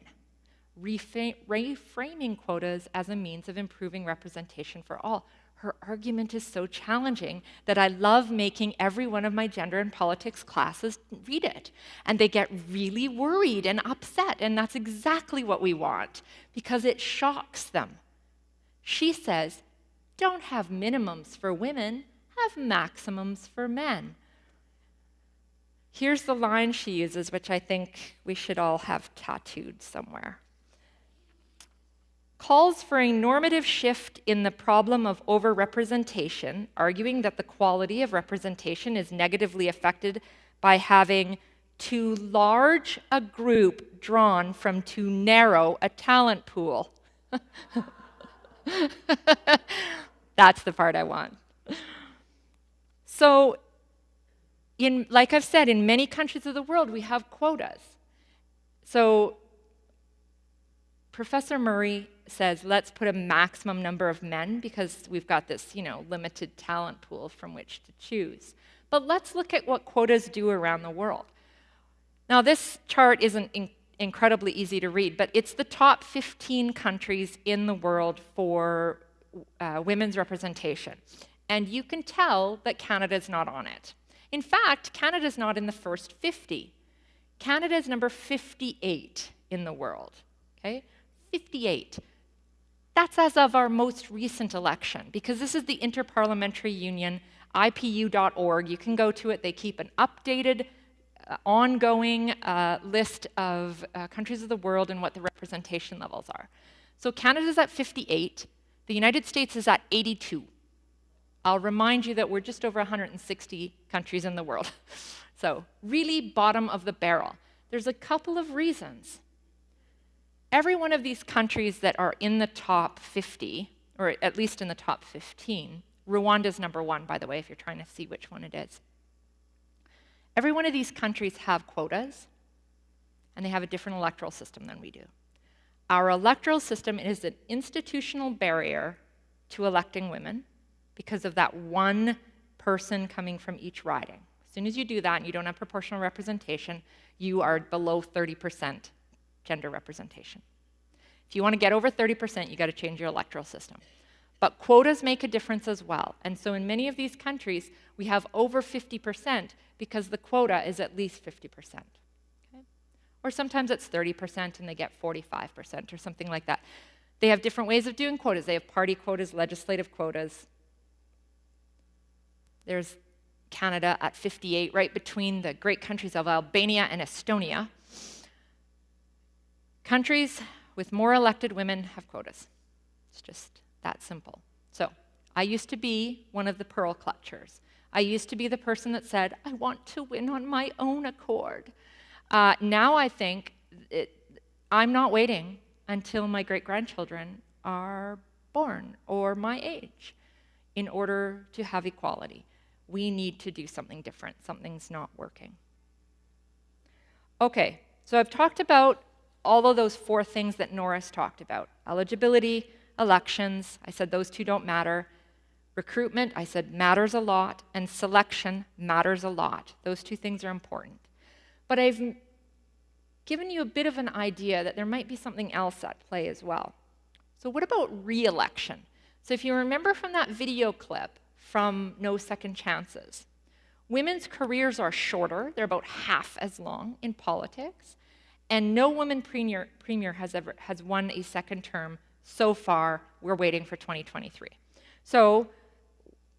reframing quotas as a means of improving representation for all. Her argument is so challenging that I love making every one of my gender and politics classes read it. And they get really worried and upset, and that's exactly what we want, because it shocks them. She says, don't have minimums for women, have maximums for men. Here's the line she uses, which I think we should all have tattooed somewhere. calls for a normative shift in the problem of overrepresentation, arguing that the quality of representation is negatively affected by having too large a group drawn from too narrow a talent pool. That's the part I want. So, like I've said, in many countries of the world, we have quotas. So, Professor Murray says, let's put a maximum number of men because we've got this, limited talent pool from which to choose. But let's look at what quotas do around the world. Now, this chart isn't incredibly easy to read, but it's the top 15 countries in the world for women's representation. And you can tell that Canada's not on it. In fact, Canada's not in the first 50. Canada is number 58 in the world, okay? 58. That's as of our most recent election, because this is the Interparliamentary Union, ipu.org. You can go to it. They keep an updated, ongoing list of countries of the world and what the representation levels are. So Canada's at 58. The United States is at 82. I'll remind you that we're just over 160 countries in the world. So really bottom of the barrel. There's a couple of reasons. Every one of these countries that are in the top 50, or at least in the top 15, Rwanda's number 1, by the way, if you're trying to see which one it is. Every one of these countries have quotas, and they have a different electoral system than we do. Our electoral system is an institutional barrier to electing women because of that one person coming from each riding. As soon as you do that and you don't have proportional representation, you are below 30% gender representation. If you want to get over 30%, you got to change your electoral system. But quotas make a difference as well. And so in many of these countries, we have over 50% because the quota is at least 50%. Okay? Or sometimes it's 30% and they get 45% or something like that. They have different ways of doing quotas. They have party quotas, legislative quotas. There's Canada at 58, right between the great countries of Albania and Estonia. Countries with more elected women have quotas. It's just that simple. So I used to be one of the pearl clutchers. I used to be the person that said, I want to win on my own accord. Now I think I'm not waiting until my great-grandchildren are born or my age in order to have equality. We need to do something different. Something's not working. Okay, so I've talked about all of those 4 things that Norris talked about. Eligibility, elections, I said those 2 don't matter. Recruitment, I said matters a lot, and selection matters a lot. Those 2 things are important. But I've given you a bit of an idea that there might be something else at play as well. So what about re-election? So if you remember from that video clip from No Second Chances, women's careers are shorter. They're about half as long in politics. And no woman premier has won a second term so far. We're waiting for 2023. So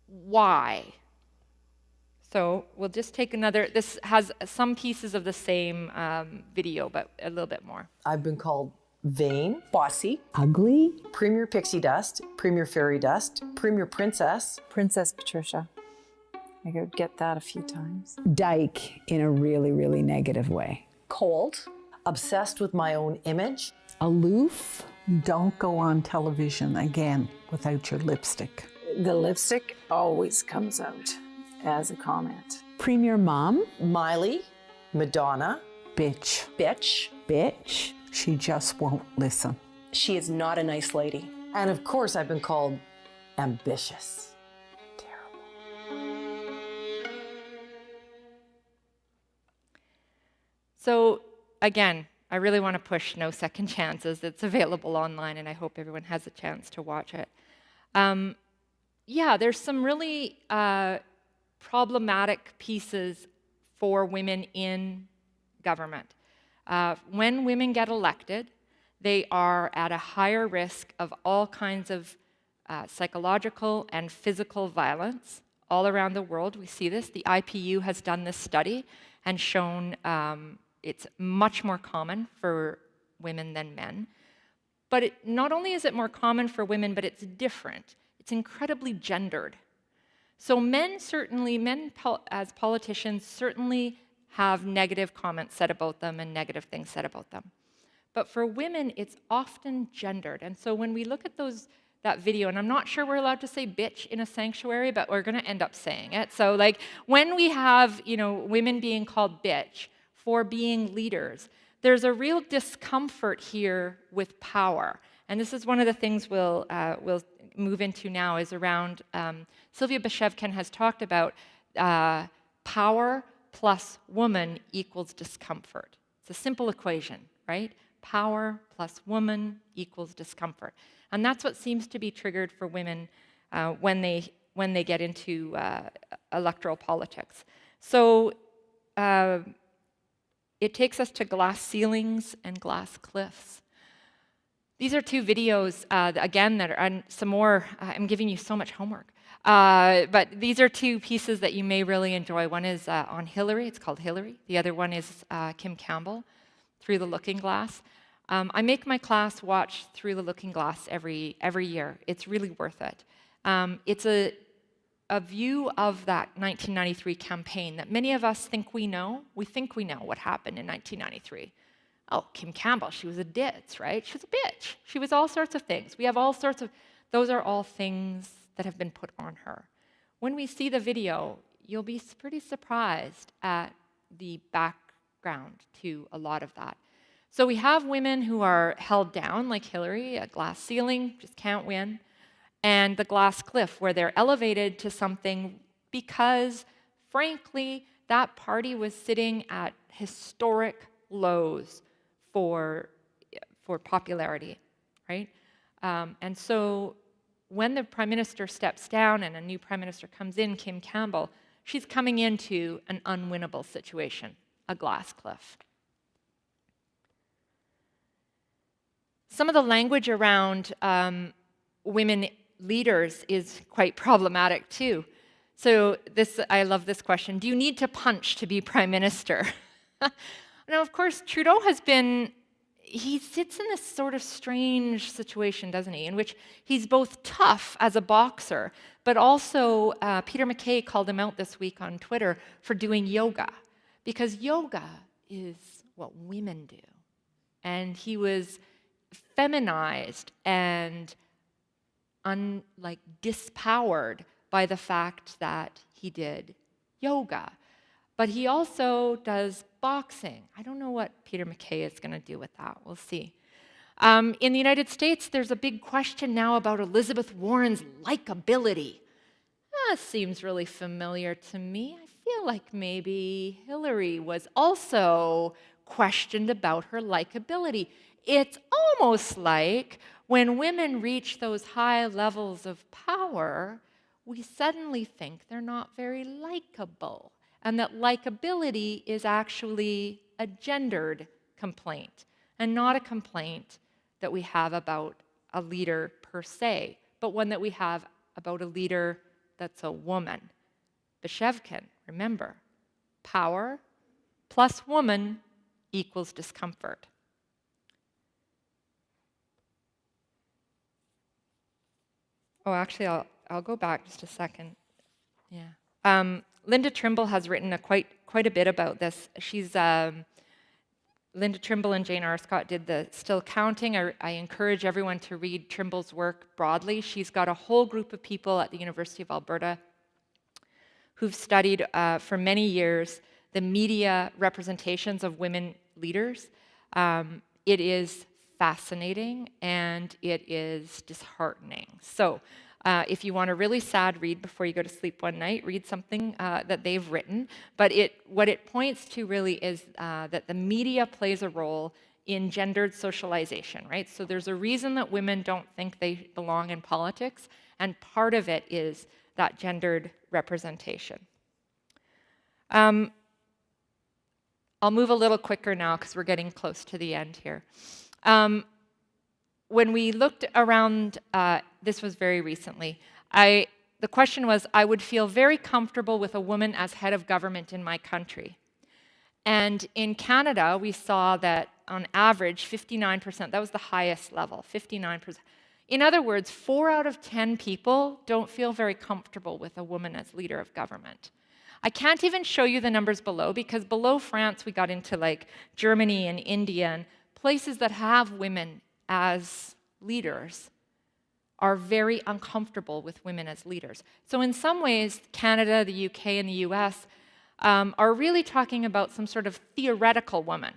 why? So we'll just take another. This has some pieces of the same video, but a little bit more. I've been called vain, Bossy. ugly, Premier Pixie Dust, Premier Fairy Dust, Premier Princess, Princess Patricia. I could get that a few times. Dyke in a really, really negative way. Cold. obsessed with my own image. Aloof. Don't go on television again without your lipstick. The lipstick always comes out as a comment. Premier mom. Miley, Madonna, Bitch. Bitch. Bitch. She just won't listen. She is not a nice lady. and of course I've been called ambitious. Terrible. So again, I really want to push No Second Chances. It's available online, and I hope everyone has a chance to watch it. Yeah, there's some really problematic pieces for women in government. When women get elected, they are at a higher risk of all kinds of psychological and physical violence all around the world. We see this. The IPU has done this study and shown it's much more common for women than men. but not only is it more common for women, but it's different. It's incredibly gendered. So men as politicians certainly have negative comments said about them and negative things said about them. But for women, it's often gendered. And so when we look at that video, and I'm not sure we're allowed to say bitch in a sanctuary, but we're going to end up saying it. So like when we have, women being called bitch for being leaders, there's a real discomfort here with power. And this is one of the things we'll move into now is around, Sylvia Beshevkin has talked about power plus woman equals discomfort. It's a simple equation, right? Power plus woman equals discomfort. And that's what seems to be triggered for women when they get into electoral politics. So it takes us to glass ceilings and glass cliffs. These are two videos, again, that are, and some more, I'm giving you so much homework. But these are two pieces that you may really enjoy. One is on Hillary, it's called Hillary. The other one is Kim Campbell, Through the Looking Glass. I make my class watch Through the Looking Glass every year. It's really worth it. It's a view of that 1993 campaign that many of us think we know. We think we know what happened in 1993. Oh, Kim Campbell, she was a ditz, right? She was a bitch. She was all sorts of things. We have all sorts of, those are all things that have been put on her. When we see the video, you'll be pretty surprised at the background to a lot of that. So we have women who are held down, like Hillary, a glass ceiling, just can't win, and the glass cliff, where they're elevated to something because, frankly, that party was sitting at historic lows for popularity, right? And so when the prime minister steps down and a new prime minister comes in, Kim Campbell, she's coming into an unwinnable situation, a glass cliff. Some of the language around women leaders is quite problematic too. So I love this question. Do you need to punch to be prime minister? Now, of course, Trudeau he sits in this sort of strange situation, doesn't he, in which he's both tough as a boxer, but also Peter MacKay called him out this week on Twitter for doing yoga, because yoga is what women do. And he was feminized and dispowered by the fact that he did yoga. But he also does boxing. I don't know what Peter MacKay is going to do with that. We'll see. In the United States, there's a big question now about Elizabeth Warren's likability. That seems really familiar to me. I feel like maybe Hillary was also questioned about her likability. It's almost like when women reach those high levels of power, we suddenly think they're not very likable, and that likability is actually a gendered complaint and not a complaint that we have about a leader per se, but one that we have about a leader that's a woman. Beshevkin, remember, power plus woman equals discomfort. Oh, actually, I'll go back just a second. Yeah. Linda Trimble has written quite a bit about this. Linda Trimble and Jane Arscott did the Still Counting. I encourage everyone to read Trimble's work broadly. She's got a whole group of people at the University of Alberta who've studied for many years the media representations of women leaders. It is fascinating and it is disheartening. So if you want a really sad read before you go to sleep one night, read something that they've written. But what it points to really is that the media plays a role in gendered socialization, right? So there's a reason that women don't think they belong in politics, and part of it is that gendered representation. I'll move a little quicker now because we're getting close to the end here. When we looked around, this was very recently, the question was, I would feel very comfortable with a woman as head of government in my country. And in Canada, we saw that on average 59%. That was the highest level, 59%. In other words, 4 out of 10 people don't feel very comfortable with a woman as leader of government. I can't even show you the numbers below, because below France we got into like Germany and India, and places that have women as leaders are very uncomfortable with women as leaders. So in some ways, Canada, the UK, and the US are really talking about some sort of theoretical woman.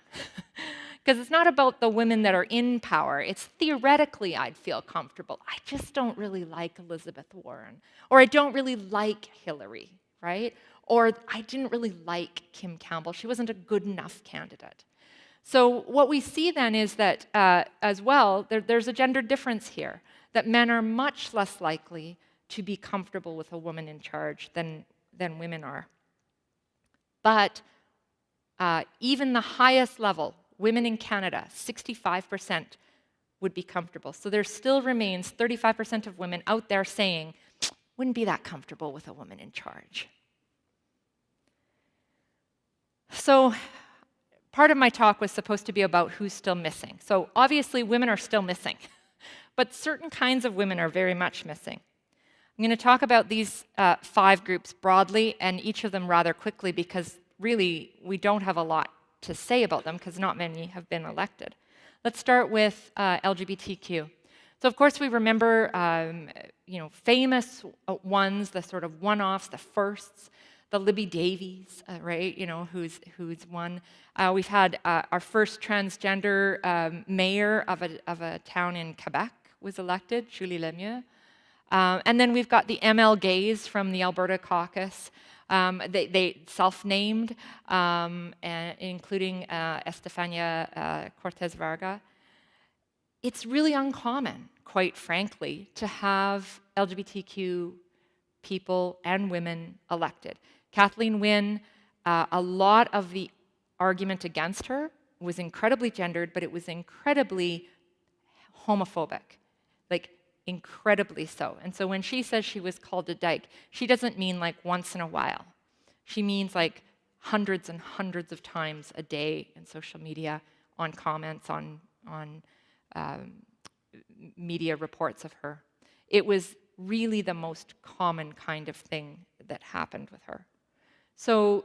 Because it's not about the women that are in power. It's theoretically I'd feel comfortable. I just don't really like Elizabeth Warren. Or I don't really like Hillary, right? Or I didn't really like Kim Campbell. She wasn't a good enough candidate. So what we see then is that, as well, there's a gender difference here, that men are much less likely to be comfortable with a woman in charge than women are. But even the highest level, women in Canada, 65% would be comfortable. So there still remains 35% of women out there saying, wouldn't be that comfortable with a woman in charge. So part of my talk was supposed to be about who's still missing. So obviously women are still missing, but certain kinds of women are very much missing. I'm going to talk about these 5 groups broadly, and each of them rather quickly, because really we don't have a lot to say about them because not many have been elected. Let's start with LGBTQ. So of course we remember famous ones, the sort of one-offs, the firsts, the Libby Davies, right? Who's one. We've had our first transgender mayor of a town in Quebec was elected, Julie Lemieux. And then we've got the ML gays from the Alberta caucus. They self-named, including Estefania Cortez Varga. It's really uncommon, quite frankly, to have LGBTQ people and women elected. Kathleen Wynne, a lot of the argument against her was incredibly gendered, but it was incredibly homophobic, like incredibly so. And so when she says she was called a dyke, she doesn't mean like once in a while. She means like hundreds and hundreds of times a day in social media, on comments, on media reports of her. It was really the most common kind of thing that happened with her. So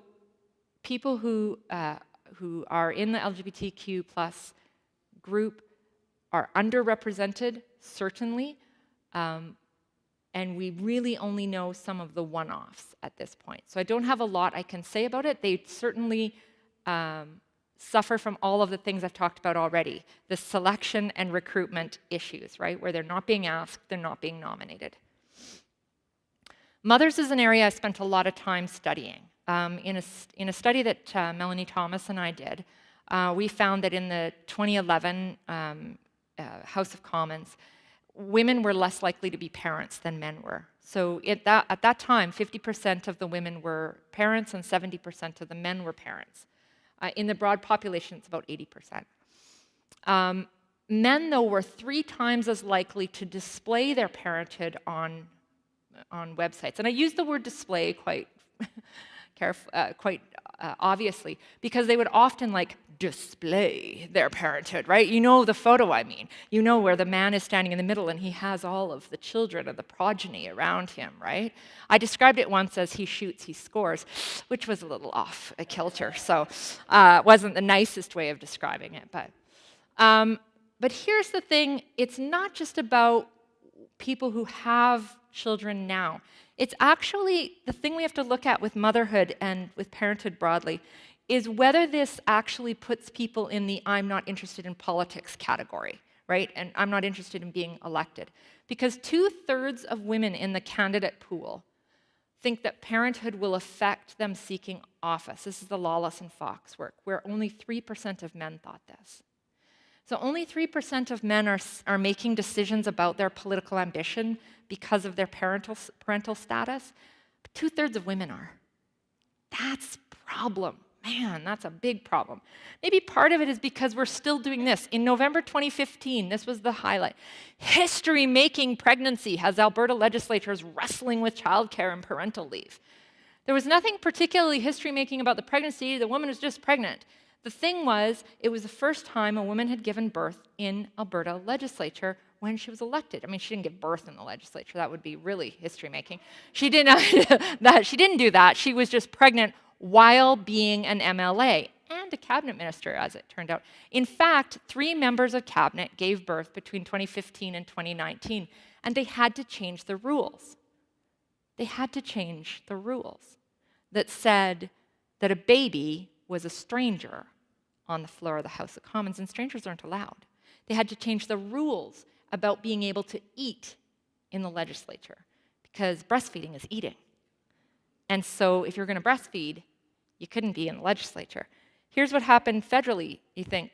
people who are in the LGBTQ plus group are underrepresented, certainly, and we really only know some of the one-offs at this point. So I don't have a lot I can say about it. They certainly suffer from all of the things I've talked about already, the selection and recruitment issues, right, where they're not being asked, they're not being nominated. Mothers is an area I spent a lot of time studying. In a study that Melanie Thomas and I did, we found that in the 2011 House of Commons, women were less likely to be parents than men were. So at that time, 50% of the women were parents and 70% of the men were parents. In the broad population, it's about 80%. Men, though, were 3 times as likely to display their parenthood on websites. And I use the word display quite obviously, because they would often display their parenthood, right? You know the photo I mean. You know where the man is standing in the middle and he has all of the children and the progeny around him, right? I described it once as he shoots, he scores, which was a little off kilter, so it wasn't the nicest way of describing it. But here's the thing, it's not just about people who have children now. It's actually the thing we have to look at with motherhood and with parenthood broadly is whether this actually puts people in the I'm not interested in politics category, right? And I'm not interested in being elected. Because 2/3 of women in the candidate pool think that parenthood will affect them seeking office. This is the Lawless and Fox work, where only 3% of men thought this. So only 3% of men are making decisions about their political ambition because of their parental status. But 2/3 of women are. That's a problem. Man, that's a big problem. Maybe part of it is because we're still doing this. In November 2015, this was the highlight. History-making pregnancy has Alberta legislators wrestling with childcare and parental leave. There was nothing particularly history-making about the pregnancy. The woman was just pregnant. The thing was, it was the first time a woman had given birth in Alberta legislature when she was elected. I mean, she didn't give birth in the legislature. That would be really history-making. She didn't do that. She was just pregnant while being an MLA and a cabinet minister, as it turned out. In fact, 3 members of cabinet gave birth between 2015 and 2019, and they had to change the rules. They had to change the rules that said that a baby was a stranger on the floor of the House of Commons, and strangers aren't allowed. They had to change the rules about being able to eat in the legislature, because breastfeeding is eating. And so if you're going to breastfeed, you couldn't be in the legislature. Here's what happened federally, you think.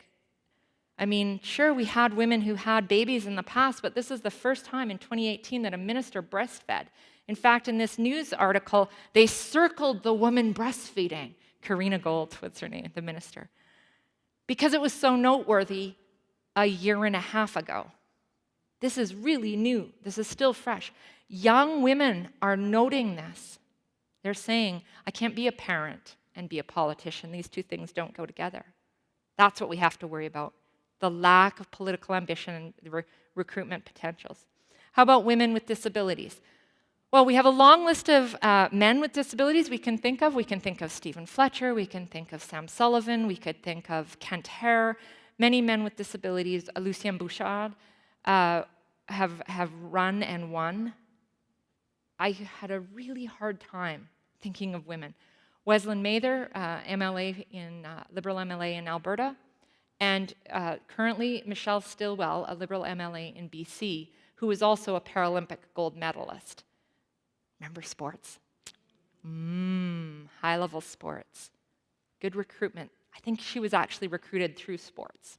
I mean, sure, we had women who had babies in the past, but this is the first time in 2018 that a minister breastfed. In fact, in this news article, they circled the woman breastfeeding. Karina Gold, what's her name, the minister. Because it was so noteworthy a year and a half ago. This is really new. This is still fresh. Young women are noting this. They're saying, I can't be a parent and be a politician. These two things don't go together. That's what we have to worry about, the lack of political ambition and the recruitment potentials. How about women with disabilities? Well, we have a long list of men with disabilities we can think of. We can think of Stephen Fletcher. We can think of Sam Sullivan. We could think of Kent Hare. Many men with disabilities, Lucien Bouchard, have run and won. I had a really hard time thinking of women. Wesleyan Mather, MLA in Liberal MLA in Alberta, and currently Michelle Stilwell, a Liberal MLA in BC, who is also a Paralympic gold medalist. Remember sports? High-level sports. Good recruitment. I think she was actually recruited through sports.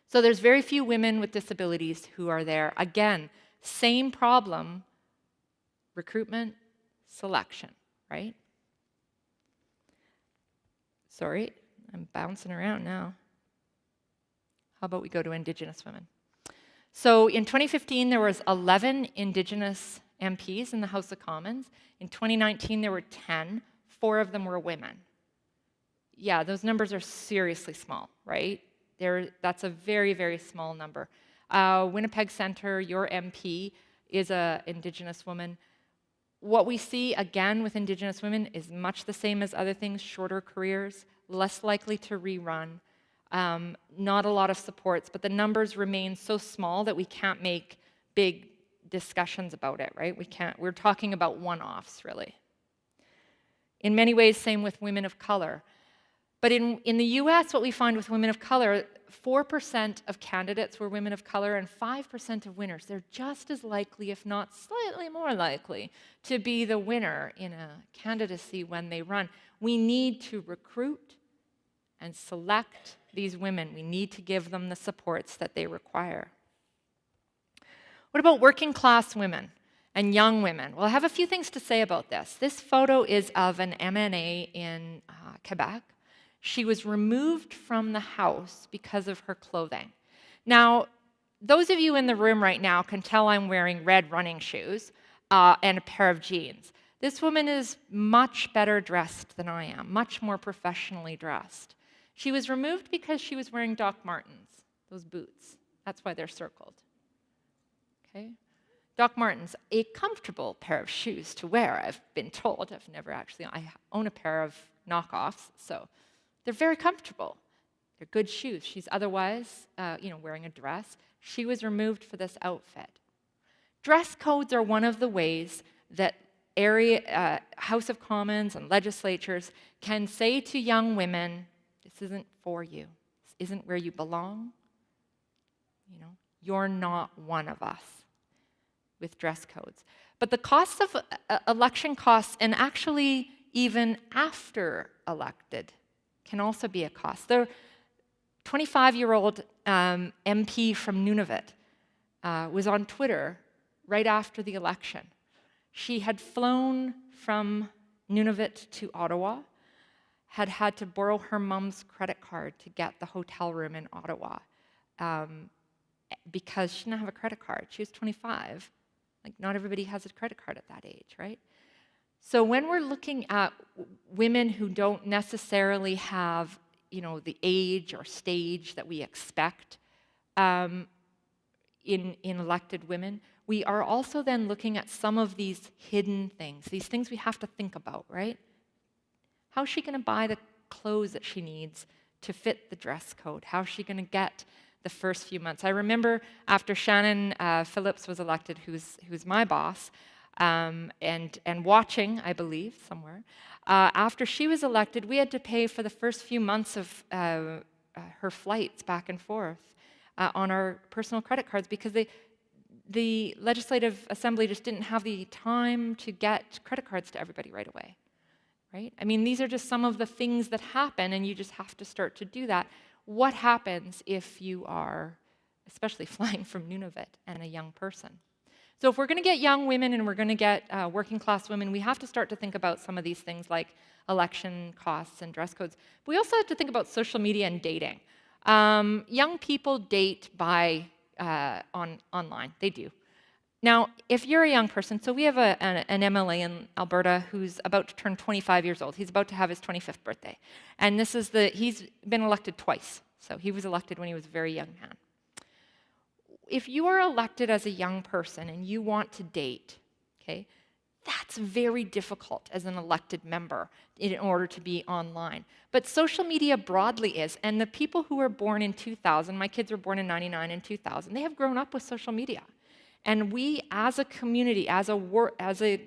So there's very few women with disabilities who are there. Again, same problem, recruitment, selection, right? Sorry, I'm bouncing around now. How about we go to Indigenous women? So in 2015, there was 11 Indigenous MPs in the House of Commons. In 2019, there were 10. 4 of them were women. Yeah, those numbers are seriously small, right? That's a very, very small number. Winnipeg Centre, your MP, is an Indigenous woman. What we see, again, with Indigenous women is much the same as other things, shorter careers, less likely to rerun, not a lot of supports, but the numbers remain so small that we can't make big discussions about it, right? We're talking about one-offs, really. In many ways, same with women of color. But in the US, what we find with women of color, 4% of candidates were women of color and 5% of winners. They're just as likely, if not slightly more likely, to be the winner in a candidacy when they run. We need to recruit and select these women. We need to give them the supports that they require. What about working class women and young women? Well, I have a few things to say about this. This photo is of an MNA in Quebec. She was removed from the House because of her clothing. Now, those of you in the room right now can tell I'm wearing red running shoes and a pair of jeans. This woman is much better dressed than I am, much more professionally dressed. She was removed because she was wearing Doc Martens, those boots. That's why they're circled. Okay? Doc Martens, a comfortable pair of shoes to wear, I've been told. I own a pair of knockoffs, so they're very comfortable. They're good shoes. She's otherwise, wearing a dress. She was removed for this outfit. Dress codes are one of the ways that House of Commons and legislatures can say to young women, this isn't for you. This isn't where you belong. You're not one of us with dress codes. But the costs of election costs, and actually even after elected, can also be a cost. The 25-year-old MP from Nunavut was on Twitter right after the election. She had flown from Nunavut to Ottawa, had to borrow her mom's credit card to get the hotel room in Ottawa because she didn't have a credit card. She was 25. Like, not everybody has a credit card at that age, right? So when we're looking at women who don't necessarily have the age or stage that we expect in elected women, we are also then looking at some of these hidden things, these things we have to think about, right? How's she going to buy the clothes that she needs to fit the dress code? How's she going to get the first few months? I remember after Shannon Phillips was elected, who's my boss, and watching, I believe, somewhere, after she was elected, we had to pay for the first few months of her flights back and forth on our personal credit cards because the Legislative Assembly just didn't have the time to get credit cards to everybody right away, right? I mean, these are just some of the things that happen, and you just have to start to do that. What happens if you are, especially flying from Nunavut, and a young person? So if we're going to get young women and we're going to get working class women, we have to start to think about some of these things like election costs and dress codes. But we also have to think about social media and dating. Young people date by online. They do. Now, if you're a young person, so we have an MLA in Alberta who's about to turn 25 years old. He's about to have his 25th birthday. And he's been elected twice. So he was elected when he was a very young man. If you are elected as a young person and you want to date, okay, that's very difficult as an elected member in order to be online. But social media broadly is, and the people who were born in 2000, my kids were born in 99 and 2000, they have grown up with social media. And we as a community, as a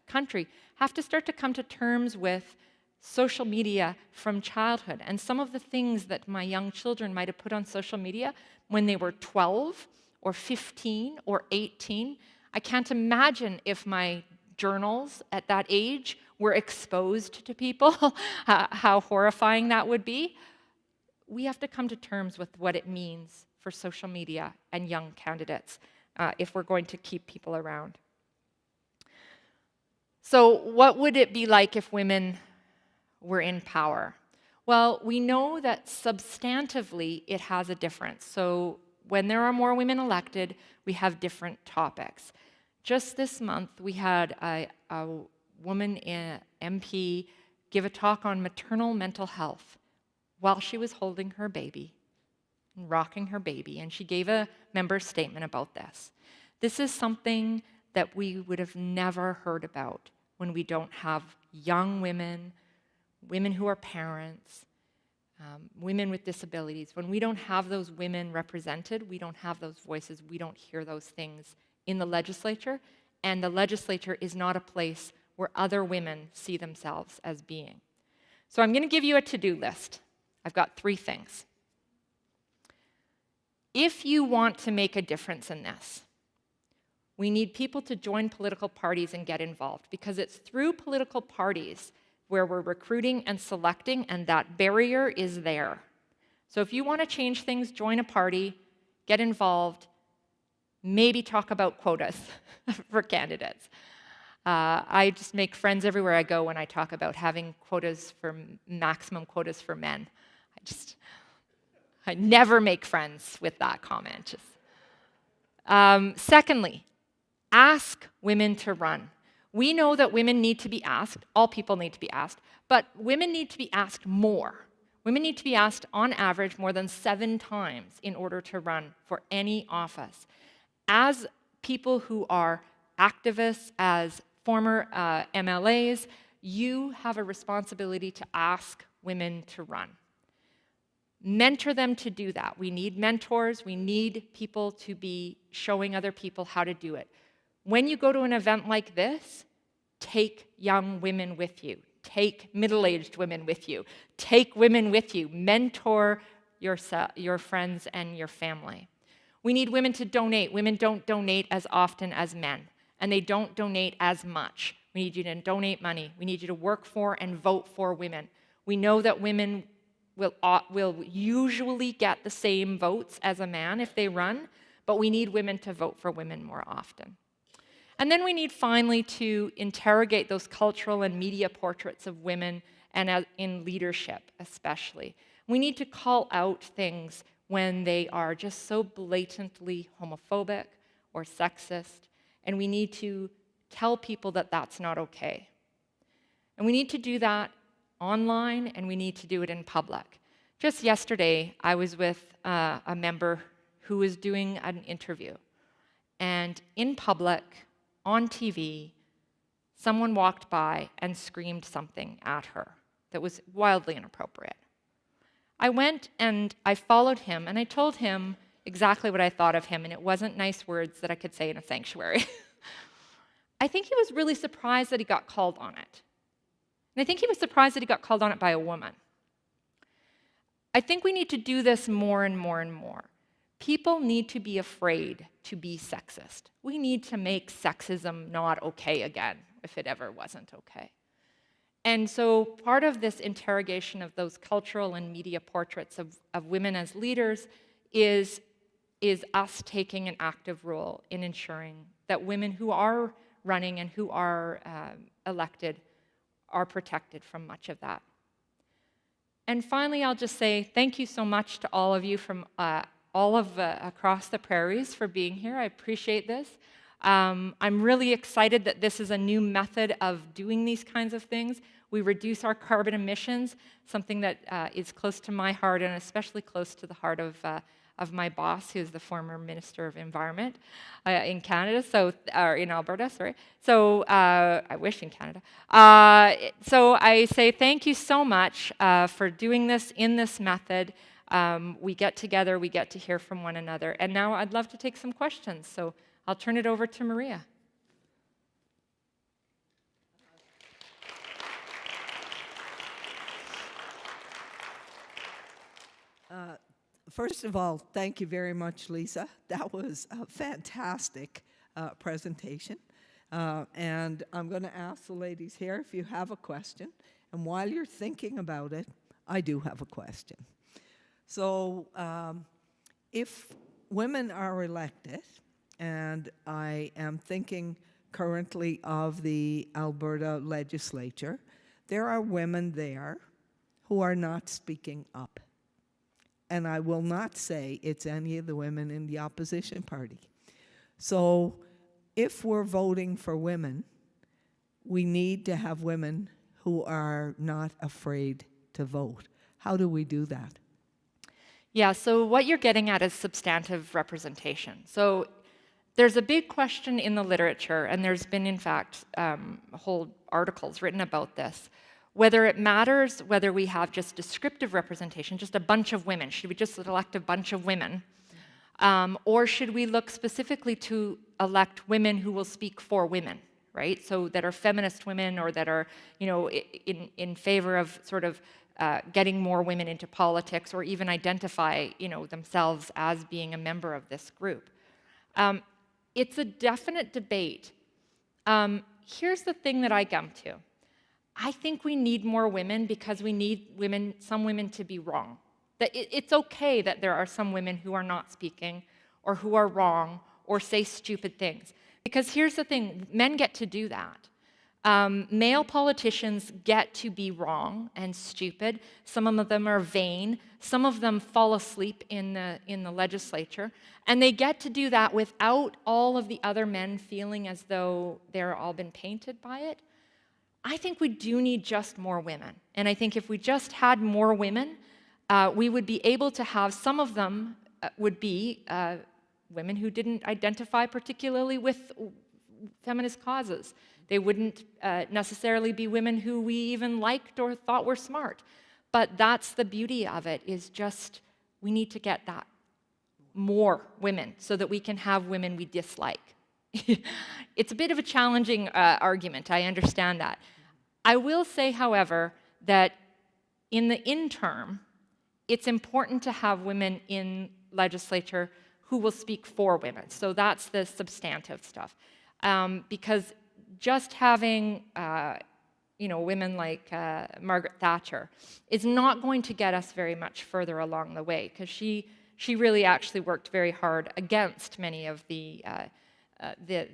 country, have to start to come to terms with social media from childhood. And some of the things that my young children might have put on social media when they were 12 or 15 or 18, I can't imagine if my journals at that age were exposed to people, how horrifying that would be. We have to come to terms with what it means for social media and young candidates if we're going to keep people around. So what would it be like if women were in power? Well, we know that substantively it has a difference. So when there are more women elected, we have different topics. Just this month, we had a woman MP give a talk on maternal mental health while she was holding her baby and rocking her baby, and she gave a member's statement about this. This is something that we would have never heard about when we don't have young women, women who are parents, women with disabilities. When we don't have those women represented, we don't have those voices, we don't hear those things in the legislature, and the legislature is not a place where other women see themselves as being. So I'm going to give you a to-do list. I've got 3 things. If you want to make a difference in this, we need people to join political parties and get involved, because it's through political parties where we're recruiting and selecting, and that barrier is there. So if you want to change things, join a party, get involved, maybe talk about quotas for candidates. I just make friends everywhere I go when I talk about having maximum quotas for men. I never make friends with that comment. Secondly, ask women to run. We know that women need to be asked, all people need to be asked, but women need to be asked more. Women need to be asked on average more than 7 times in order to run for any office. As people who are activists, as former MLAs, you have a responsibility to ask women to run. Mentor them to do that. We need mentors. We need people to be showing other people how to do it. When you go to an event like this, take young women with you. Take middle-aged women with you. Take women with you. Mentor your friends and your family. We need women to donate. Women don't donate as often as men, and they don't donate as much. We need you to donate money. We need you to work for and vote for women. We know that women will usually get the same votes as a man if they run, but we need women to vote for women more often. And then we need finally to interrogate those cultural and media portraits of women, and in leadership especially. We need to call out things when they are just so blatantly homophobic or sexist, and we need to tell people that that's not okay. And we need to do that online, and we need to do it in public. Just yesterday, I was with a member who was doing an interview, and in public, on TV, someone walked by and screamed something at her that was wildly inappropriate. I went and I followed him, and I told him exactly what I thought of him, and it wasn't nice words that I could say in a sanctuary. I think he was really surprised that he got called on it. And I think he was surprised that he got called on it by a woman. I think we need to do this more and more and more. People need to be afraid to be sexist. We need to make sexism not okay again, if it ever wasn't okay. And so part of this interrogation of those cultural and media portraits of women as leaders is us taking an active role in ensuring that women who are running and who are elected are protected from much of that. And finally, I'll just say thank you so much to all of you from all of across the prairies for being here. I appreciate this. I'm really excited that this is a new method of doing these kinds of things. We reduce our carbon emissions, something that is close to my heart and especially close to the heart of my boss, who's the former Minister of Environment in Canada, or in Alberta, sorry. So I wish in Canada. So I say thank you so much for doing this in this method. We get together, we get to hear from one another. And now I'd love to take some questions. So I'll turn it over to Maria. First of all, thank you very much, Lisa. That was a fantastic presentation. And I'm going to ask the ladies here if you have a question. And while you're thinking about it, I do have a question. So if women are elected, and I am thinking currently of the Alberta legislature, there are women there who are not speaking up. And I will not say it's any of the women in the opposition party. So if we're voting for women, we need to have women who are not afraid to vote. How do we do that? Yeah, so what you're getting at is substantive representation. So there's a big question in the literature, and there's been, in fact, whole articles written about this, whether it matters whether we have just descriptive representation, just a bunch of women. Should we just elect a bunch of women? Or should we look specifically to elect women who will speak for women, right? So that are feminist women or that are, in favor of sort of getting more women into politics or even identify, themselves as being a member of this group. It's a definite debate. Here's the thing that I come to. I think we need more women because we need some women to be wrong. That it's okay that there are some women who are not speaking or who are wrong or say stupid things. Because here's the thing, men get to do that. Male politicians get to be wrong and stupid. Some of them are vain. Some of them fall asleep in the legislature. And they get to do that without all of the other men feeling as though they're all been painted by it. I think we do need just more women. And I think if we just had more women, we would be able to have, some of them would be women who didn't identify particularly with feminist causes. They wouldn't necessarily be women who we even liked or thought were smart. But that's the beauty of it, is just we need to get that more women so that we can have women we dislike. It's a bit of a challenging argument, I understand that. I will say, however, that in the interim, it's important to have women in legislature who will speak for women. So that's the substantive stuff. Because just having women like Margaret Thatcher is not going to get us very much further along the way, because she really actually worked very hard against many of the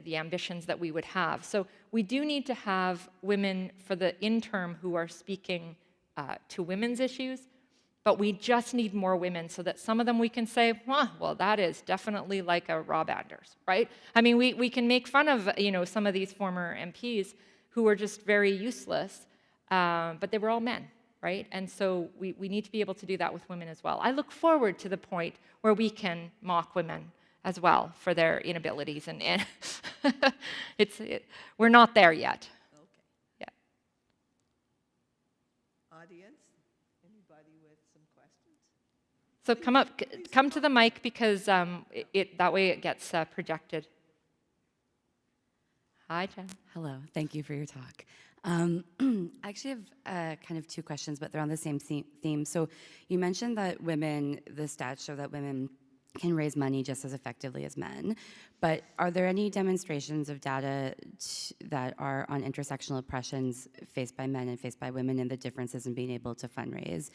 ambitions that we would have. So we do need to have women for the interim who are speaking to women's issues, but we just need more women so that some of them we can say, well, that is definitely like a Rob Anders, right? I mean, we can make fun of some of these former MPs who were just very useless, but they were all men, right? And so we need to be able to do that with women as well. I look forward to the point where we can mock women as well for their inabilities, and we're not there yet. Okay. Yeah. Audience, anybody with some questions? So come to the mic, because that way it gets projected. Hi, Jen. Hello, thank you for your talk. I actually have kind of two questions, but they're on the same theme. So you mentioned that the stats show that women can raise money just as effectively as men, but are there any demonstrations of data that are on intersectional oppressions faced by men and faced by women, and the differences in being able to fundraise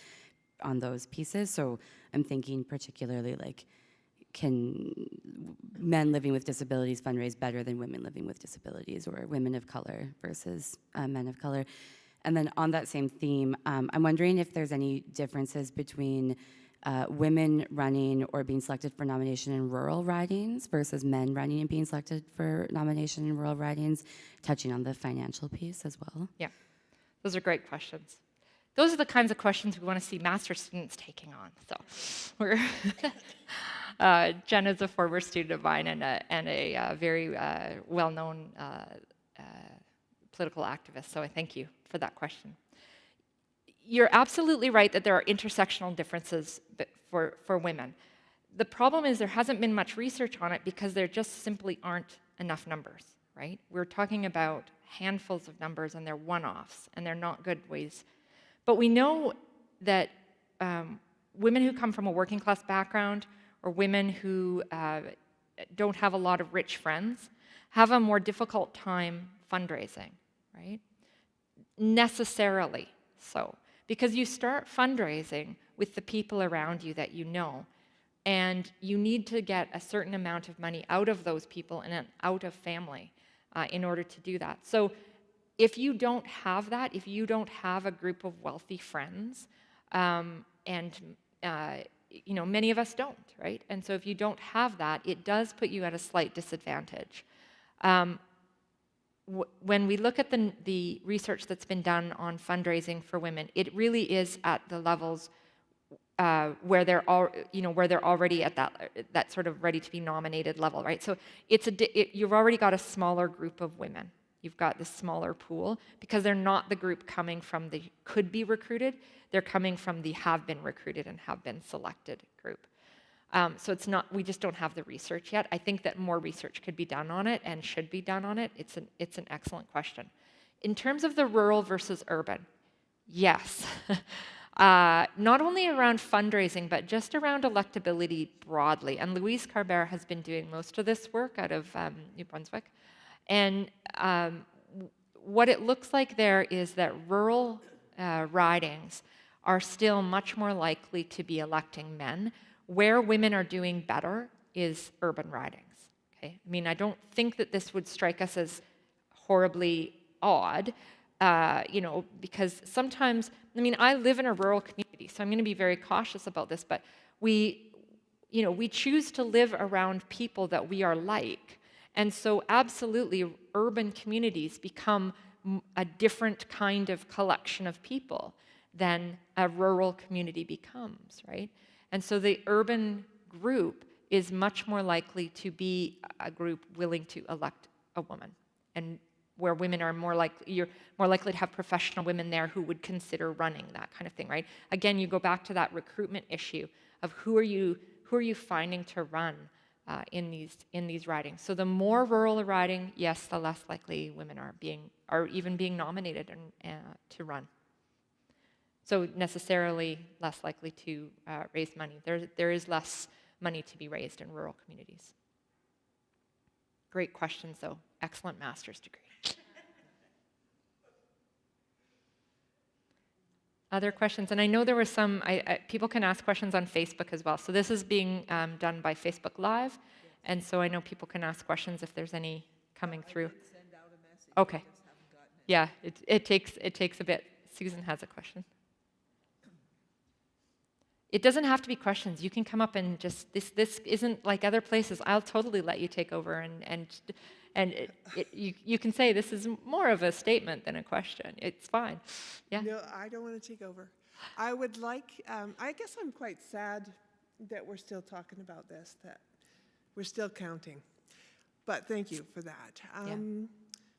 on those pieces? So I'm thinking particularly like, can men living with disabilities fundraise better than women living with disabilities, or women of color versus men of color? And then on that same theme, I'm wondering if there's any differences between women running or being selected for nomination in rural ridings versus men running and being selected for nomination in rural ridings, touching on the financial piece as well. Yeah, those are great questions. Those are the kinds of questions we want to see master's students taking on. So we're Jen is a former student of mine and a very well-known political activist, so I thank you for that question. You're absolutely right that there are intersectional differences for women. The problem is there hasn't been much research on it because there just simply aren't enough numbers, right? We're talking about handfuls of numbers, and they're one-offs, and they're not good ways. But we know that women who come from a working class background, or women who don't have a lot of rich friends, have a more difficult time fundraising, right? Necessarily so. Because you start fundraising with the people around you that you know, and you need to get a certain amount of money out of those people and out of family in order to do that. So if you don't have that, if you don't have a group of wealthy friends, many of us don't, right? And so if you don't have that, it does put you at a slight disadvantage. When we look at the research that's been done on fundraising for women, it really is at the levels where they're already at that sort of ready to be nominated level, right? So you've already got a smaller group of women. You've got this smaller pool because they're not the group coming from the could be recruited. They're coming from the have been recruited and have been selected group. So it's not, we just don't have the research yet. I think that more research could be done on it and should be done on it. It's an excellent question. In terms of the rural versus urban, yes. Not only around fundraising, but just around electability broadly. And Louise Carbert has been doing most of this work out of New Brunswick. And what it looks like there is that rural ridings are still much more likely to be electing men. Where women are doing better is urban ridings. Okay? I mean, I don't think that this would strike us as horribly odd, because sometimes, I mean, I live in a rural community, so I'm going to be very cautious about this, but we choose to live around people that we are like. And so absolutely, urban communities become a different kind of collection of people than a rural community becomes, right? And so the urban group is much more likely to be a group willing to elect a woman, and where women are you're more likely to have professional women there who would consider running, that kind of thing, right? Again, you go back to that recruitment issue of who are you finding to run in these ridings. So the more rural a riding, yes, the less likely women are even being nominated to run. So necessarily less likely to raise money. There is less money to be raised in rural communities. Great questions, though. Excellent master's degree. Other questions? And I know there were some, people can ask questions on Facebook as well. So this is being done by Facebook Live. And so I know people can ask questions if there's any coming through. Okay. Yeah, it takes a bit. Susan has a question. It doesn't have to be questions. You can come up and just, this isn't like other places. I'll totally let you take over and And you can say this is more of a statement than a question. It's fine. Yeah. No, I don't want to take over. I would like, I guess I'm quite sad that we're still talking about this, that we're still counting. But thank you for that.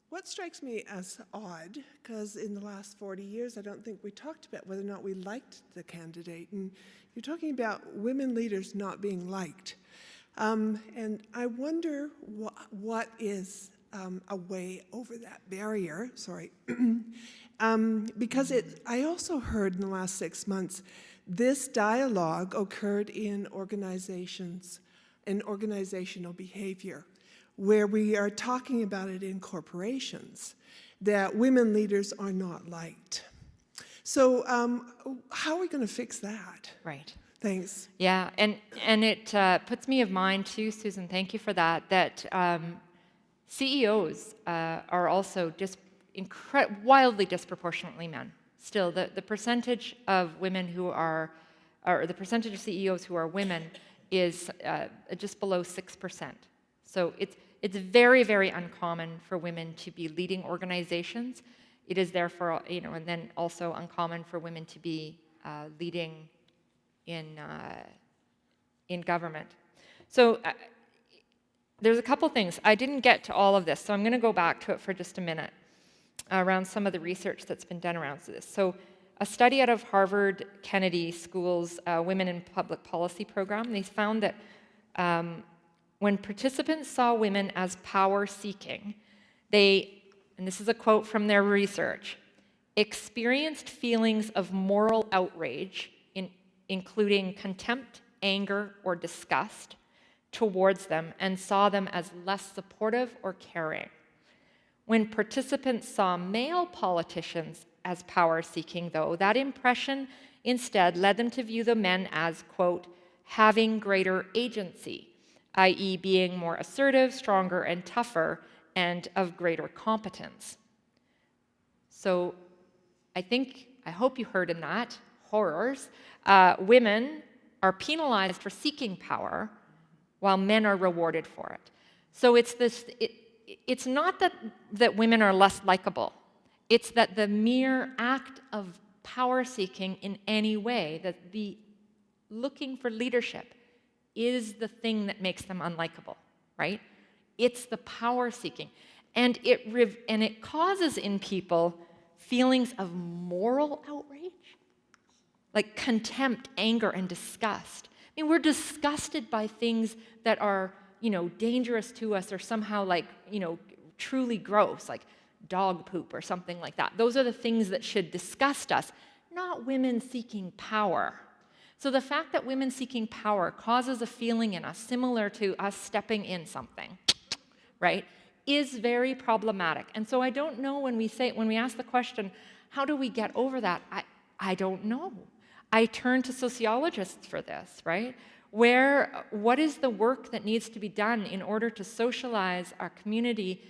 What strikes me as odd, because in the last 40 years, I don't think we talked about whether or not we liked the candidate. And you're talking about women leaders not being liked. And I wonder what is a way over that barrier, sorry. Because I also heard in the last 6 months, this dialogue occurred in organizations and organizational behavior, where we are talking about it in corporations, that women leaders are not liked. So how are we going to fix that? Right. Thanks. Yeah, and it puts me of mind too, Susan, thank you for that, that CEOs are also just wildly disproportionately men. Still, the percentage of women who are, or the percentage of CEOs who are women is just below 6%. So it's very, very uncommon for women to be leading organizations. It is therefore, and then also uncommon for women to be leading in government. So there's a couple things. I didn't get to all of this, so I'm going to go back to it for just a minute around some of the research that's been done around this. So a study out of Harvard Kennedy School's Women in Public Policy program, they found that when participants saw women as power-seeking, they, and this is a quote from their research, experienced feelings of moral outrage, including contempt, anger, or disgust towards them, and saw them as less supportive or caring. When participants saw male politicians as power-seeking, though, that impression instead led them to view the men as, quote, having greater agency, i.e. being more assertive, stronger, and tougher, and of greater competence. So I hope you heard in that, horrors, women are penalized for seeking power while men are rewarded for it. So it's not that women are less likable. It's that the mere act of power seeking in any way, that the looking for leadership is the thing that makes them unlikable, right? It's the power seeking. And it causes in people feelings of moral outrage, like contempt, anger, and disgust. I mean, we're disgusted by things that are, dangerous to us or somehow truly gross, like dog poop or something like that. Those are the things that should disgust us, not women seeking power. So the fact that women seeking power causes a feeling in us similar to us stepping in something, right, is very problematic. And so I don't know when we ask the question, how do we get over that? I don't know. I turn to sociologists for this, right? What is the work that needs to be done in order to socialize our community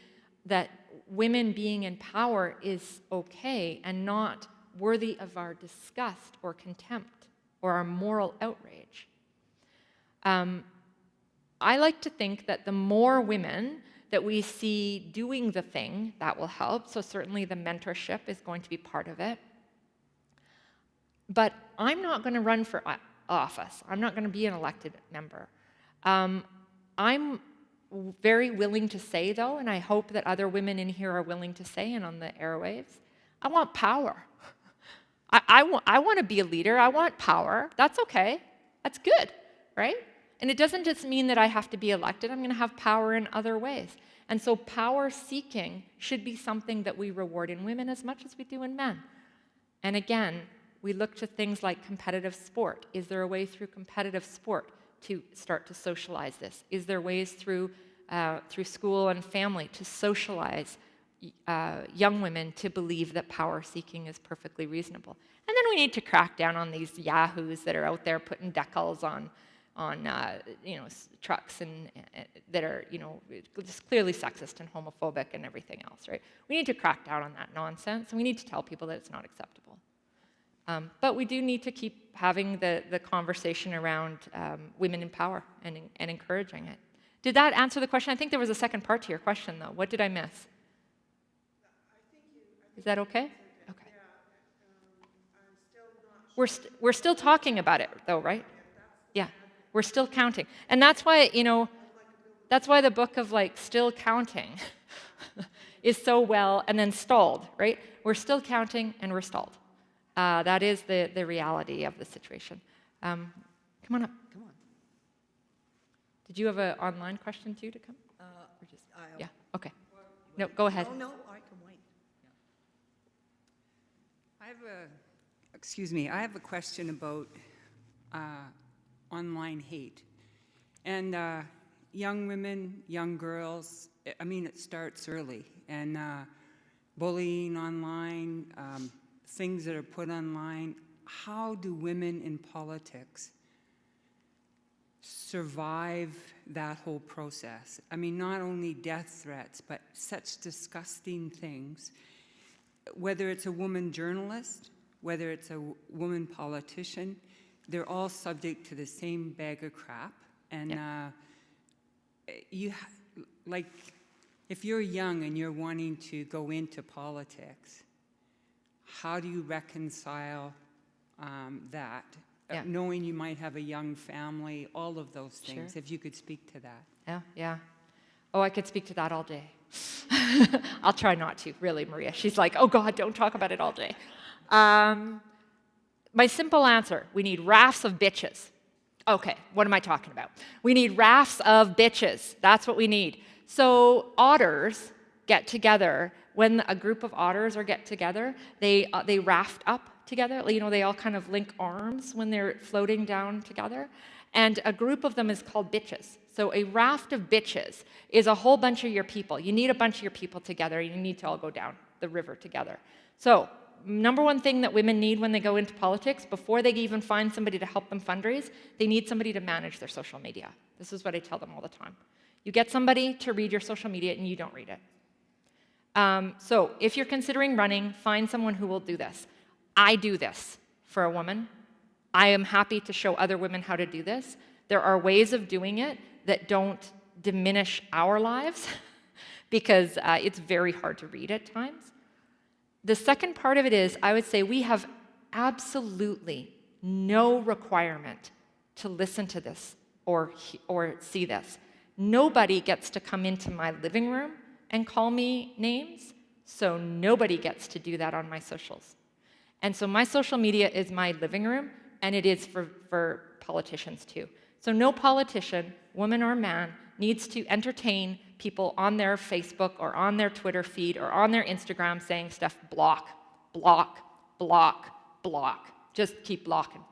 that women being in power is okay and not worthy of our disgust or contempt or our moral outrage? I like to think that the more women that we see doing the thing, that will help. So certainly the mentorship is going to be part of it. But I'm not going to run for office. I'm not going to be an elected member. I'm very willing to say, though, and I hope that other women in here are willing to say, and on the airwaves, I want power. I want to be a leader. I want power. That's okay. That's good, right? And it doesn't just mean that I have to be elected. I'm going to have power in other ways. And so power seeking should be something that we reward in women as much as we do in men. And again, we look to things like competitive sport. Is there a way through competitive sport to start to socialize this? Is there ways through school and family to socialize young women to believe that power seeking is perfectly reasonable? And then we need to crack down on these yahoos that are out there putting decals on trucks and that are just clearly sexist and homophobic and everything else, right? We need to crack down on that nonsense, and we need to tell people that it's not acceptable. But we do need to keep having the conversation around women in power and encouraging it. Did that answer the question? I think there was a second part to your question, though. What did I miss? Is that okay? Okay. We're still talking about it, though, right? Yeah. We're still counting. And that's why, that's why the book of still counting is so well, and then stalled, right? We're still counting and we're stalled. That is the reality of the situation. Come on up. Come on. Did you have an online question too to come? Yeah. Okay. No, go ahead. No, I can wait. I have a question about online hate. And young women, young girls, it starts early. And bullying online, things that are put online. How do women in politics survive that whole process? Not only death threats, but such disgusting things. Whether it's a woman journalist, whether it's a woman politician, they're all subject to the same bag of crap. And if you're young and you're wanting to go into politics, how do you reconcile that? Knowing you might have a young family, all of those things, Sure. if you could speak to that. Yeah. Oh, I could speak to that all day. I'll try not to, really, Maria. She's like, oh God, don't talk about it all day. My simple answer, we need rafts of bitches. Okay, what am I talking about? We need rafts of bitches. That's what we need. So otters get together. When a group of otters get together, they raft up together. They all kind of link arms when they're floating down together. And a group of them is called bitches. So a raft of bitches is a whole bunch of your people. You need a bunch of your people together. You need to all go down the river together. So number one thing that women need when they go into politics, before they even find somebody to help them fundraise, they need somebody to manage their social media. This is what I tell them all the time. You get somebody to read your social media and you don't read it. So if you're considering running, find someone who will do this. I do this for a woman. I am happy to show other women how to do this. There are ways of doing it that don't diminish our lives because it's very hard to read at times. The second part of it is, I would say we have absolutely no requirement to listen to this or see this. Nobody gets to come into my living room and call me names, so nobody gets to do that on my socials. And so my social media is my living room, and it is for politicians too. So no politician, woman or man, needs to entertain people on their Facebook or on their Twitter feed or on their Instagram saying stuff, block, block, block, block. Just keep blocking.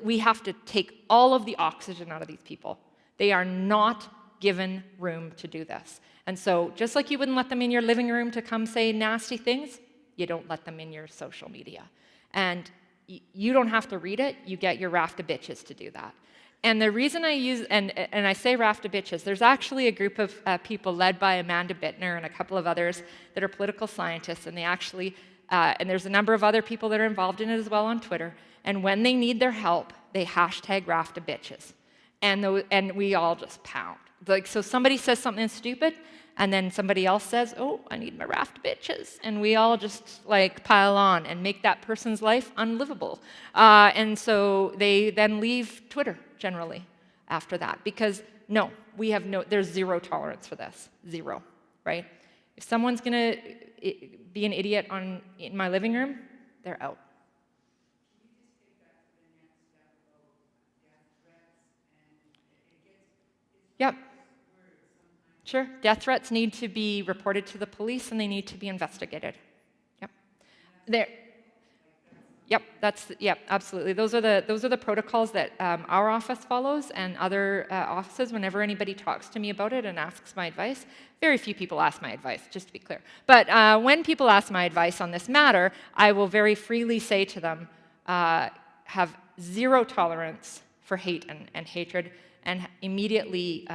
We have to take all of the oxygen out of these people. They are not given room to do this. And so just like you wouldn't let them in your living room to come say nasty things, you don't let them in your social media. And you don't have to read it, you get your raft of bitches to do that. And the reason I use, and I say raft of bitches, there's actually a group of people led by Amanda Bittner and a couple of others that are political scientists, and they actually, and there's a number of other people that are involved in it as well on Twitter, and when they need their help, they hashtag raft of bitches. And we all just pound. So somebody says something stupid, and then somebody else says, oh, I need my raft of bitches. And we all just pile on and make that person's life unlivable. And so they then leave Twitter generally after that. Because there's zero tolerance for this. Zero, right? If someone's gonna be an idiot in my living room, they're out. Yep. Sure. Death threats need to be reported to the police and they need to be investigated. Yep. Yep, absolutely. Those are the protocols that our office follows and other offices whenever anybody talks to me about it and asks my advice. Very few people ask my advice, just to be clear. But when people ask my advice on this matter, I will very freely say to them, have zero tolerance for hate and hatred, and immediately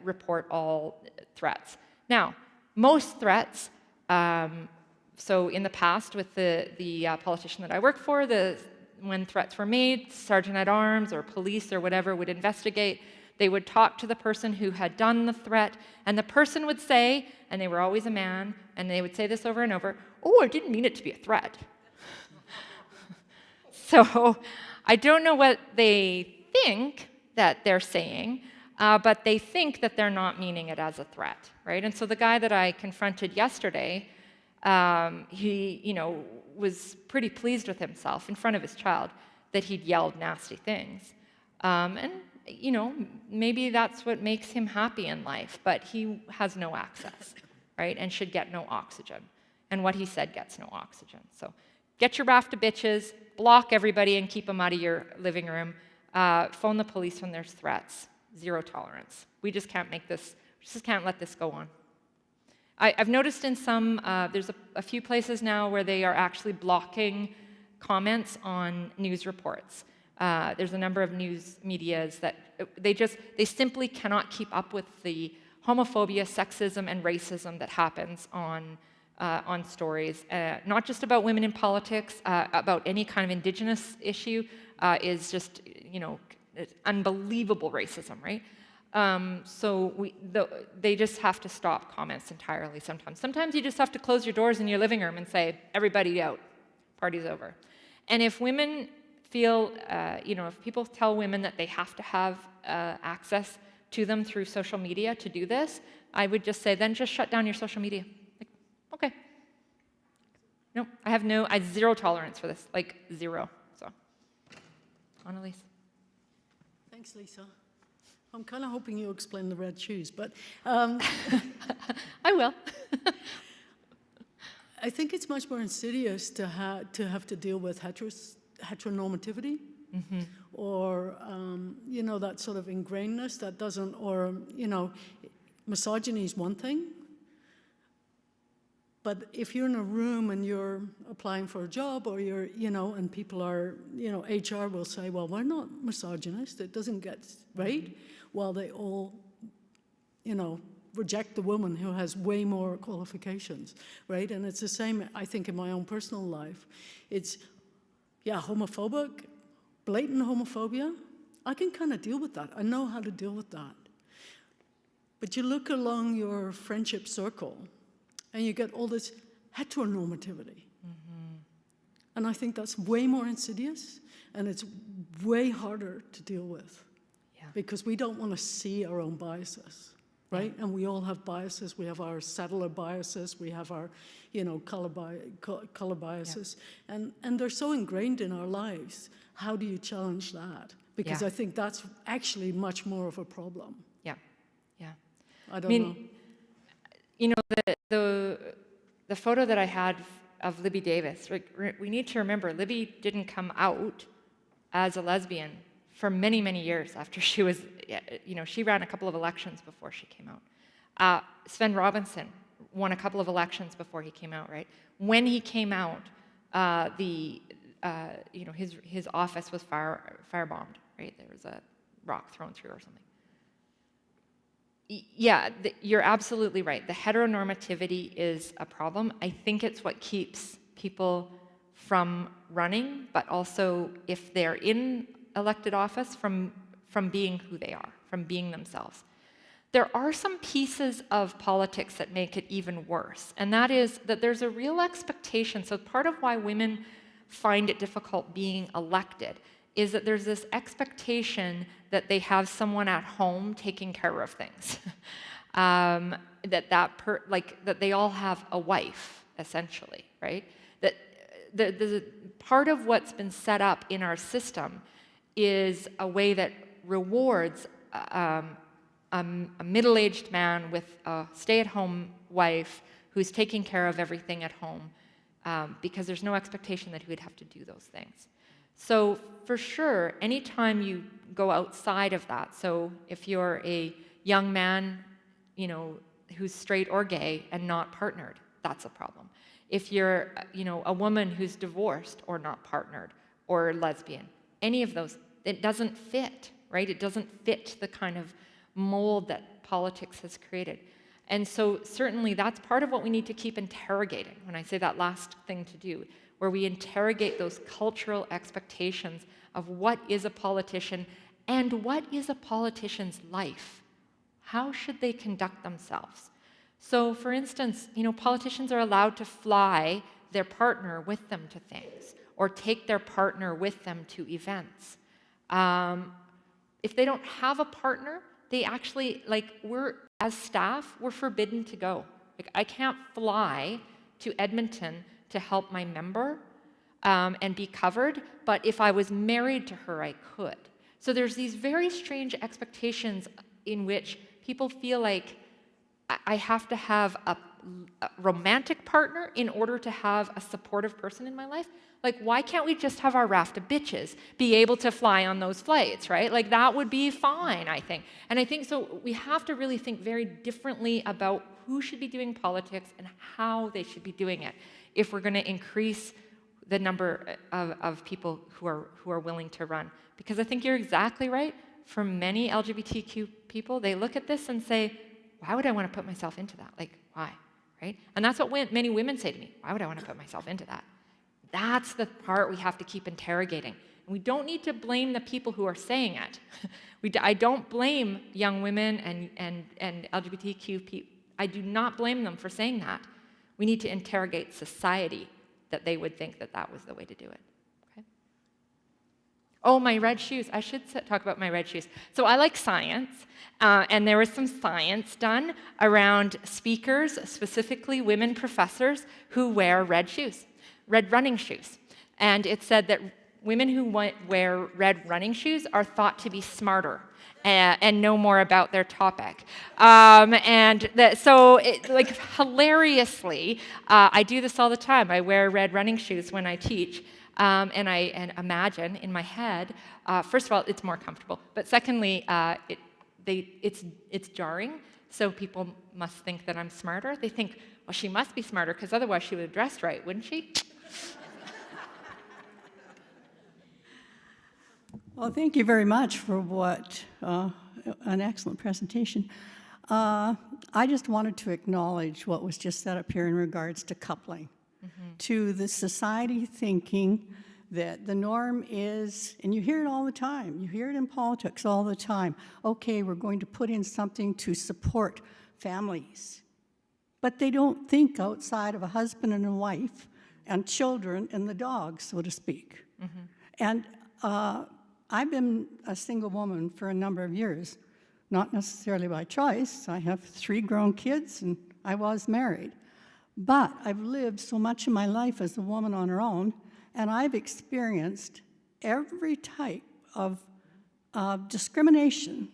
report all threats. Now, most threats, so in the past with the politician that I work for, when threats were made, sergeant at arms or police or whatever would investigate. They would talk to the person who had done the threat, and the person would say, and they were always a man, and they would say this over and over, "Oh, I didn't mean it to be a threat." So I don't know what they think that they're saying, but they think that they're not meaning it as a threat, right? And so the guy that I confronted yesterday, he, was pretty pleased with himself in front of his child that he'd yelled nasty things. And, maybe that's what makes him happy in life, but he has no access, right? And should get no oxygen. And what he said gets no oxygen. So get your raft of bitches, block everybody and keep them out of your living room. Phone the police when there's threats. Zero tolerance. We just can't let this go on. I've noticed in some, there's a few places now where they are actually blocking comments on news reports. There's a number of news medias that they simply cannot keep up with the homophobia, sexism, and racism that happens on stories, not just about women in politics, about any kind of Indigenous issue, is just, it's unbelievable racism, right? So they just have to stop comments entirely sometimes. Sometimes you just have to close your doors in your living room and say, everybody out, party's over. And if women feel, if people tell women that they have to have access to them through social media to do this, I would just say, then just shut down your social media. Like, okay. No, I have zero tolerance for this, like zero, so. Annalise. Thanks, Lisa. I'm kind of hoping you'll explain the red shoes, but I will. I think it's much more insidious to have to deal with heteronormativity, or that sort of ingrainedness that doesn't, or misogyny is one thing. But if you're in a room and you're applying for a job, or you're, and people are, HR will say, well, we're not misogynist, it doesn't get, right? While they all, reject the woman who has way more qualifications, right? And it's the same, I think, in my own personal life. It's, homophobic, blatant homophobia. I can kind of deal with that. I know how to deal with that. But you look along your friendship circle, and you get all this heteronormativity. And I think that's way more insidious, and it's way harder to deal with. Because we don't want to see our own biases, right? And we all have biases. We have our settler biases. We have our, color biases. And they're so ingrained in our lives. How do you challenge that? Because I think that's actually much more of a problem. I don't know. The photo that I had of Libby Davis, we need to remember, Libby didn't come out as a lesbian for many, many years after she was, she ran a couple of elections before she came out. Sven Robinson won a couple of elections before he came out, right? When he came out, his office was firebombed, right? There was a rock thrown through or something. You're absolutely right. The heteronormativity is a problem. I think it's what keeps people from running, but also if they're in elected office, from being who they are, from being themselves. There are some pieces of politics that make it even worse, and that is that there's a real expectation. So part of why women find it difficult being elected is that there's this expectation that they have someone at home taking care of things. That they all have a wife, essentially, right? That the part of what's been set up in our system is a way that rewards a middle-aged man with a stay-at-home wife who's taking care of everything at home, because there's no expectation that he would have to do those things. So for sure, anytime you go outside of that, so if you're a young man, who's straight or gay and not partnered, that's a problem. If you're, a woman who's divorced or not partnered or lesbian, any of those, it doesn't fit, right? It doesn't fit the kind of mold that politics has created. And so certainly that's part of what we need to keep interrogating. When I say that last thing to do, where we interrogate those cultural expectations of what is a politician and what is a politician's life. How should they conduct themselves? So, for instance, politicians are allowed to fly their partner with them to things or take their partner with them to events. If they don't have a partner, they actually, as staff, we're forbidden to go. I can't fly to Edmonton to help my member and be covered, but if I was married to her, I could. So there's these very strange expectations in which people feel like I have to have a romantic partner in order to have a supportive person in my life. Why can't we just have our raft of bitches be able to fly on those flights, right? That would be fine, I think. And I think so we have to really think very differently about who should be doing politics and how they should be doing it if we're going to increase the number of people who are willing to run. Because I think you're exactly right. For many LGBTQ people, they look at this and say, why would I want to put myself into that? Why, right? And that's what many women say to me. Why would I want to put myself into that? That's the part we have to keep interrogating. And we don't need to blame the people who are saying it. I don't blame young women and LGBTQ people. I do not blame them for saying that. We need to interrogate society that they would think that was the way to do it. Okay? Oh, my red shoes. I should talk about my red shoes. So I like science, and there was some science done around speakers, specifically women professors, who wear red shoes. Red running shoes. And it said that women who wear red running shoes are thought to be smarter and know more about their topic. Hilariously, I do this all the time. I wear red running shoes when I teach. And I imagine in my head, first of all, it's more comfortable. But secondly, it's jarring. So people must think that I'm smarter. They think, well, she must be smarter because otherwise she would have dressed right, wouldn't she? Well, thank you very much for an excellent presentation. I just wanted to acknowledge what was just set up here in regards to coupling, to the society thinking that the norm is, and you hear it all the time, you hear it in politics all the time, okay, we're going to put in something to support families. But they don't think outside of a husband and a wife and children and the dog, so to speak. And I've been a single woman for a number of years, not necessarily by choice. I have 3 grown kids and I was married. But I've lived so much of my life as a woman on her own, and I've experienced every type of discrimination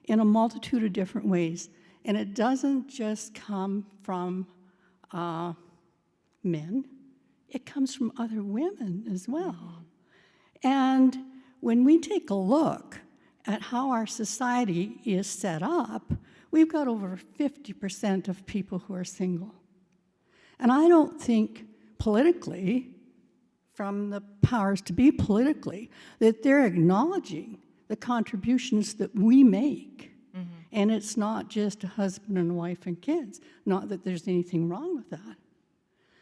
in a multitude of different ways. And it doesn't just come from men, it comes from other women as well. And when we take a look at how our society is set up, we've got over 50% of people who are single. And I don't think politically, from the powers to be politically, that they're acknowledging the contributions that we make. And it's not just a husband and wife and kids. Not that there's anything wrong with that.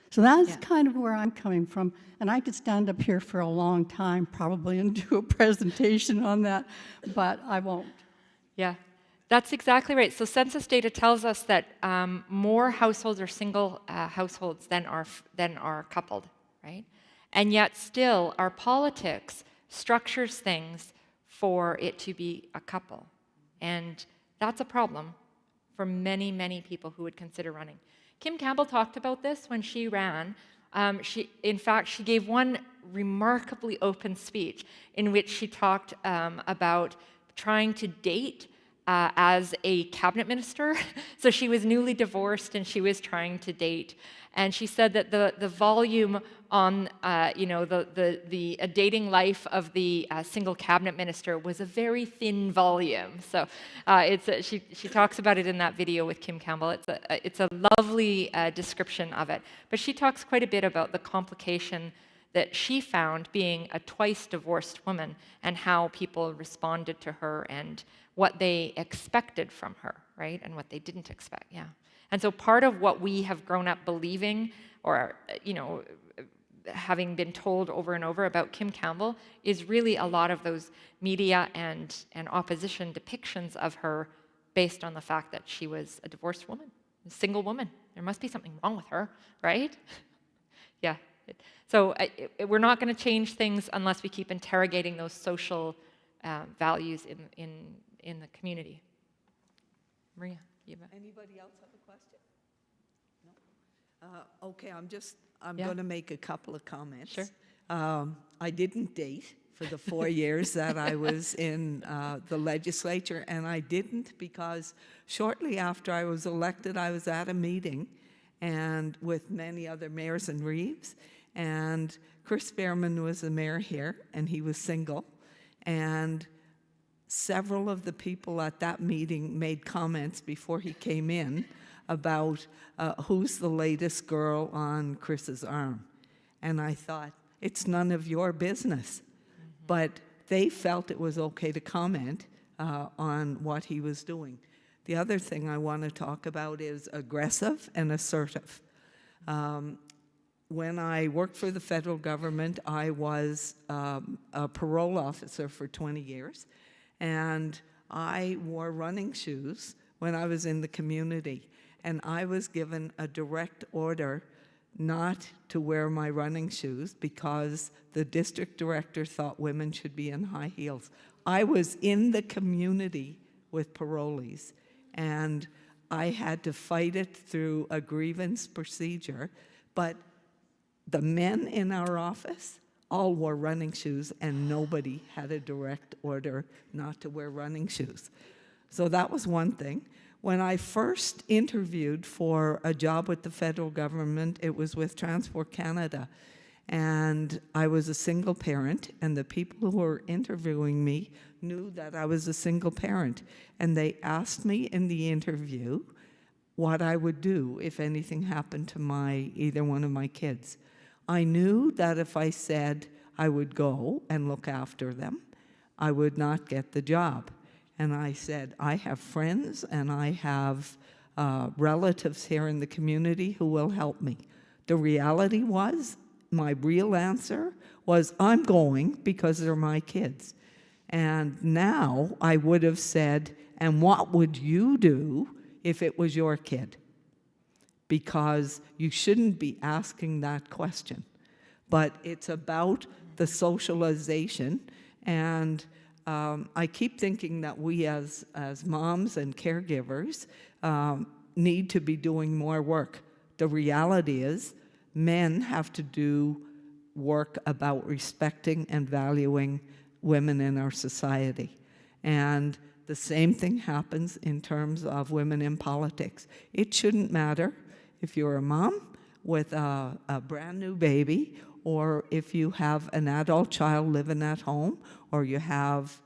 So that's kind of where I'm coming from. And I could stand up here for a long time probably and do a presentation on that, but I won't. Yeah, that's exactly right. So census data tells us that more households are single households than are coupled, right? And yet still our politics structures things for it to be a couple. And that's a problem for many, many people who would consider running. Kim Campbell talked about this when she ran. In fact, she gave one remarkably open speech in which she talked about trying to date as a cabinet minister. So she was newly divorced and she was trying to date. And she said that the volume on the dating life of the single cabinet minister was a very thin volume. So she talks about it in that video with Kim Campbell. It's a lovely description of it. But she talks quite a bit about the complication that she found being a twice divorced woman and how people responded to her and what they expected from her, right? And what they didn't expect, yeah. And so part of what we have grown up believing or, having been told over and over about Kim Campbell is really a lot of those media and opposition depictions of her based on the fact that she was a divorced woman, a single woman. There must be something wrong with her, right? Yeah. So we're not going to change things unless we keep interrogating those social values in the community. Maria, Anybody else have a question? No? Okay, I'm going to make a couple of comments. Sure. I didn't date for the 4 years that I was in the legislature, and I didn't because shortly after I was elected, I was at a meeting and with many other mayors and reeves, and Chris Behrman was the mayor here, and he was single, and several of the people at that meeting made comments before he came in about who's the latest girl on Chris's arm. And I thought, it's none of your business. But they felt it was okay to comment on what he was doing. The other thing I want to talk about is aggressive and assertive. When I worked for the federal government, I was a parole officer for 20 years, and I wore running shoes when I was in the community, and I was given a direct order not to wear my running shoes because the district director thought women should be in high heels. I was in the community with parolees, and I had to fight it through a grievance procedure, but the men in our office all wore running shoes, and nobody had a direct order not to wear running shoes. So that was one thing. When I first interviewed for a job with the federal government, it was with Transport Canada, and I was a single parent, and the people who were interviewing me knew that I was a single parent, and they asked me in the interview what I would do if anything happened to either one of my kids. I knew that if I said I would go and look after them, I would not get the job. And I said, I have friends and I have relatives here in the community who will help me. The reality was, my real answer was, I'm going because they're my kids. And now I would have said, and what would you do if it was your kid? Because you shouldn't be asking that question. But it's about the socialization, and I keep thinking that we as moms and caregivers need to be doing more work. The reality is men have to do work about respecting and valuing women in our society. And the same thing happens in terms of women in politics. It shouldn't matter if you're a mom with a brand new baby, or if you have an adult child living at home, or you have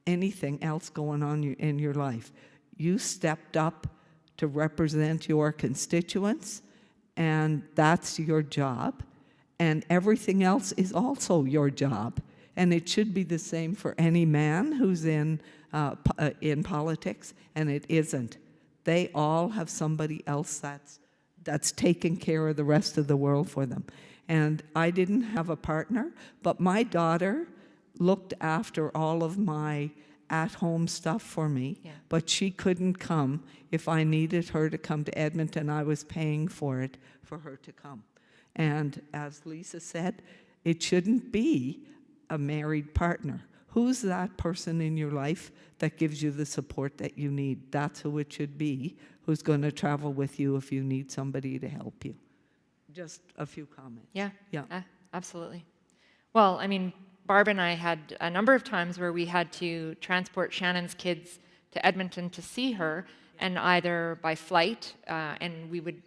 anything else going on in your life. You stepped up to represent your constituents, and that's your job. And everything else is also your job. And it should be the same for any man who's in politics, and it isn't. They all have somebody else that's taking care of the rest of the world for them. And I didn't have a partner, but my daughter looked after all of my at-home stuff for me, but she couldn't come. If I needed her to come to Edmonton, I was paying for it for her to come. And as Lisa said, it shouldn't be a married partner. Who's that person in your life that gives you the support that you need? That's who it should be, who's going to travel with you if you need somebody to help you. Just a few comments. Yeah, yeah, absolutely. Well, I mean, Barb and I had a number of times where we had to transport Shannon's kids to Edmonton to see her, and either by flight, and we would,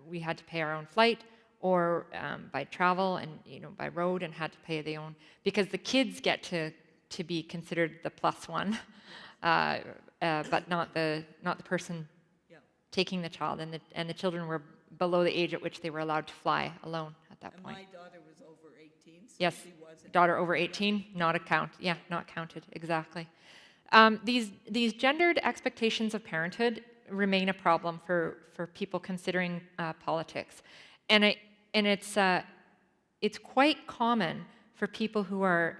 we had to pay our own flight, or by travel and by road, and had to pay their own, because the kids get to be considered the plus one, but not the person taking the child, and the children were below the age at which they were allowed to fly alone at that point. My daughter was over 18, so yes, she wasn't. Daughter over 18, not counted, exactly. These gendered expectations of parenthood remain a problem for people considering politics, and it's it's quite common for people who are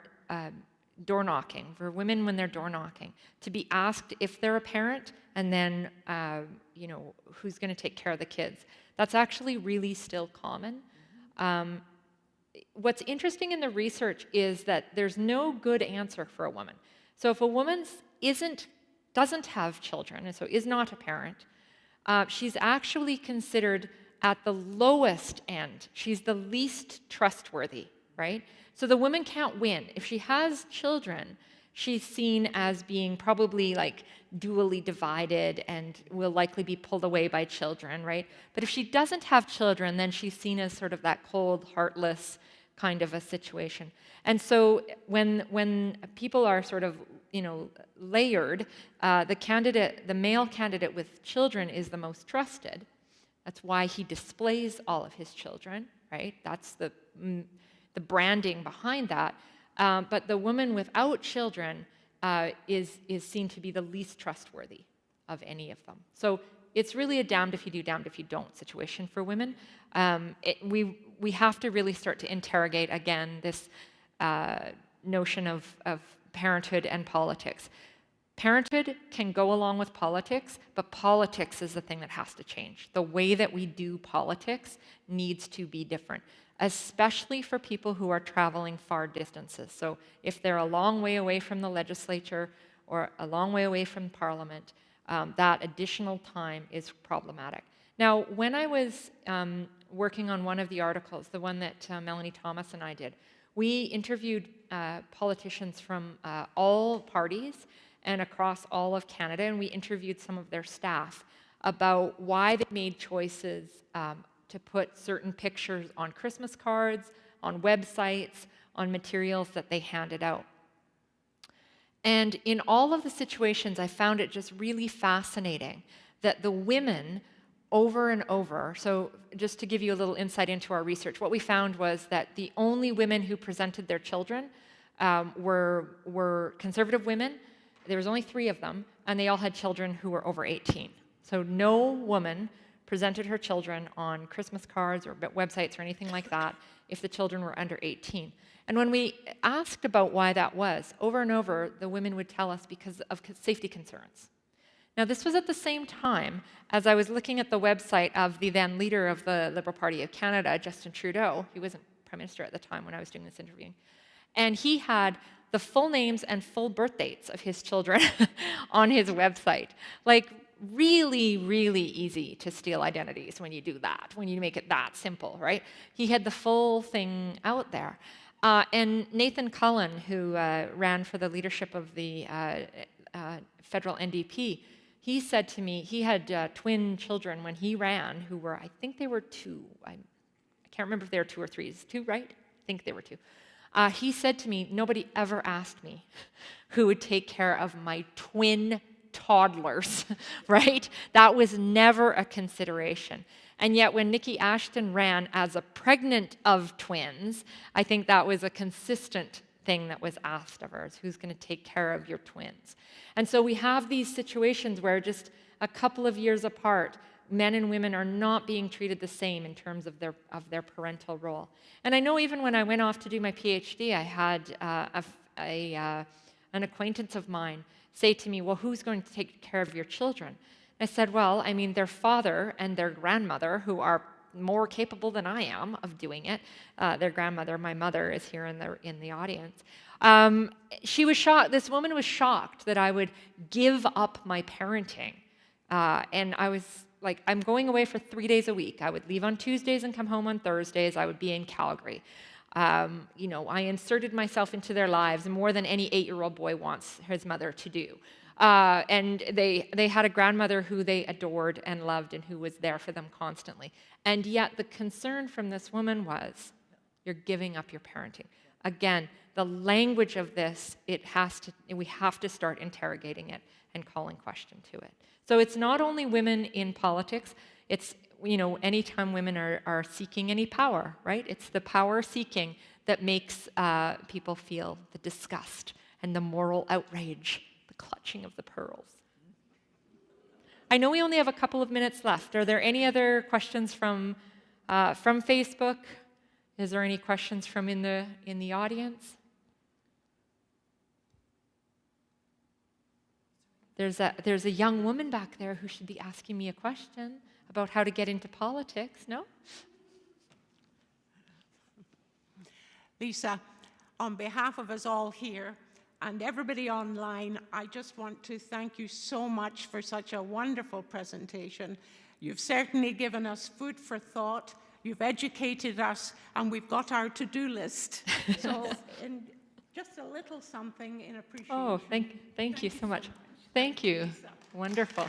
door knocking, for women when they're door knocking, to be asked if they're a parent and then, who's going to take care of the kids. That's actually really still common. What's interesting in the research is that there's no good answer for a woman. So if a woman doesn't have children, and so is not a parent, she's actually considered at the lowest end. She's the least trustworthy, right? So the woman can't win. If she has children, she's seen as being probably like dually divided and will likely be pulled away by children, right? But if she doesn't have children, then she's seen as sort of that cold, heartless kind of a situation. And so when people are sort of, layered, the male candidate with children is the most trusted. That's why he displays all of his children, right? That's the branding behind that. But the woman without children is seen to be the least trustworthy of any of them. So it's really a damned if you do, damned if you don't situation for women. We have to really start to interrogate again this notion of parenthood and politics. Parenthood can go along with politics, but politics is the thing that has to change. The way that we do politics needs to be different, especially for people who are traveling far distances. So if they're a long way away from the legislature or a long way away from Parliament, that additional time is problematic. Now, when I was working on one of the articles, the one that Melanie Thomas and I did, we interviewed politicians from all parties and across all of Canada, and we interviewed some of their staff about why they made choices to put certain pictures on Christmas cards, on websites, on materials that they handed out. And in all of the situations, I found it just really fascinating that the women over and over, so just to give you a little insight into our research, what we found was that the only women who presented their children were conservative women. There was only 3 of them, and they all had children who were over 18. So no woman presented her children on Christmas cards or websites or anything like that if the children were under 18. And when we asked about why that was, over and over, the women would tell us because of safety concerns. Now, this was at the same time as I was looking at the website of the then leader of the Liberal Party of Canada, Justin Trudeau. He wasn't Prime Minister at the time when I was doing this interviewing. And he had the full names and full birth dates of his children on his website. Like, really, really easy to steal identities when you do that, when you make it that simple, right? He had the full thing out there. And Nathan Cullen, who ran for the leadership of the federal NDP, he said to me, he had twin children when he ran who were, I think they were 2. I can't remember if they were 2 or 3. Is it 2, right? I think they were 2. He said to me, nobody ever asked me who would take care of my twin toddlers, right? That was never a consideration. And yet when Nikki Ashton ran as a pregnant of twins, I think that was a consistent thing that was asked of her, is who's going to take care of your twins? And so we have these situations where just a couple of years apart, men and women are not being treated the same in terms of their parental role. And I know even when I went off to do my PhD, I had an acquaintance of mine say to me, well, who's going to take care of your children? I said, well, I mean, their father and their grandmother, who are more capable than I am of doing it. Their grandmother, my mother, is here in the audience. She was shocked. This woman was shocked that I would give up my parenting. And I was like, I'm going away for 3 days a week. I would leave on Tuesdays and come home on Thursdays. I would be in Calgary. I inserted myself into their lives more than any 8-year-old boy wants his mother to do. And they had a grandmother who they adored and loved and who was there for them constantly. And yet the concern from this woman was, you're giving up your parenting. Again, the language of this, we have to start interrogating it and calling question to it. So it's not only women in politics, it's, anytime women are seeking any power, right? It's the power seeking that makes people feel the disgust and the moral outrage, the clutching of the pearls. I know we only have a couple of minutes left. Are there any other questions from Facebook? Is there any questions from in the audience? There's a young woman back there who should be asking me a question about how to get into politics. No? Lisa, on behalf of us all here and everybody online, I just want to thank you so much for such a wonderful presentation. You've certainly given us food for thought, you've educated us, and we've got our to-do list. So just a little something in appreciation. Oh, thank you so much. Thank you. Wonderful.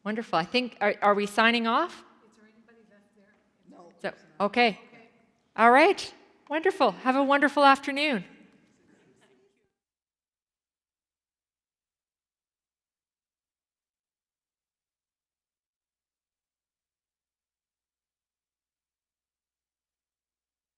Wonderful. I think, are we signing off? Is there anybody left there? No. Okay. All right. Wonderful. Have a wonderful afternoon.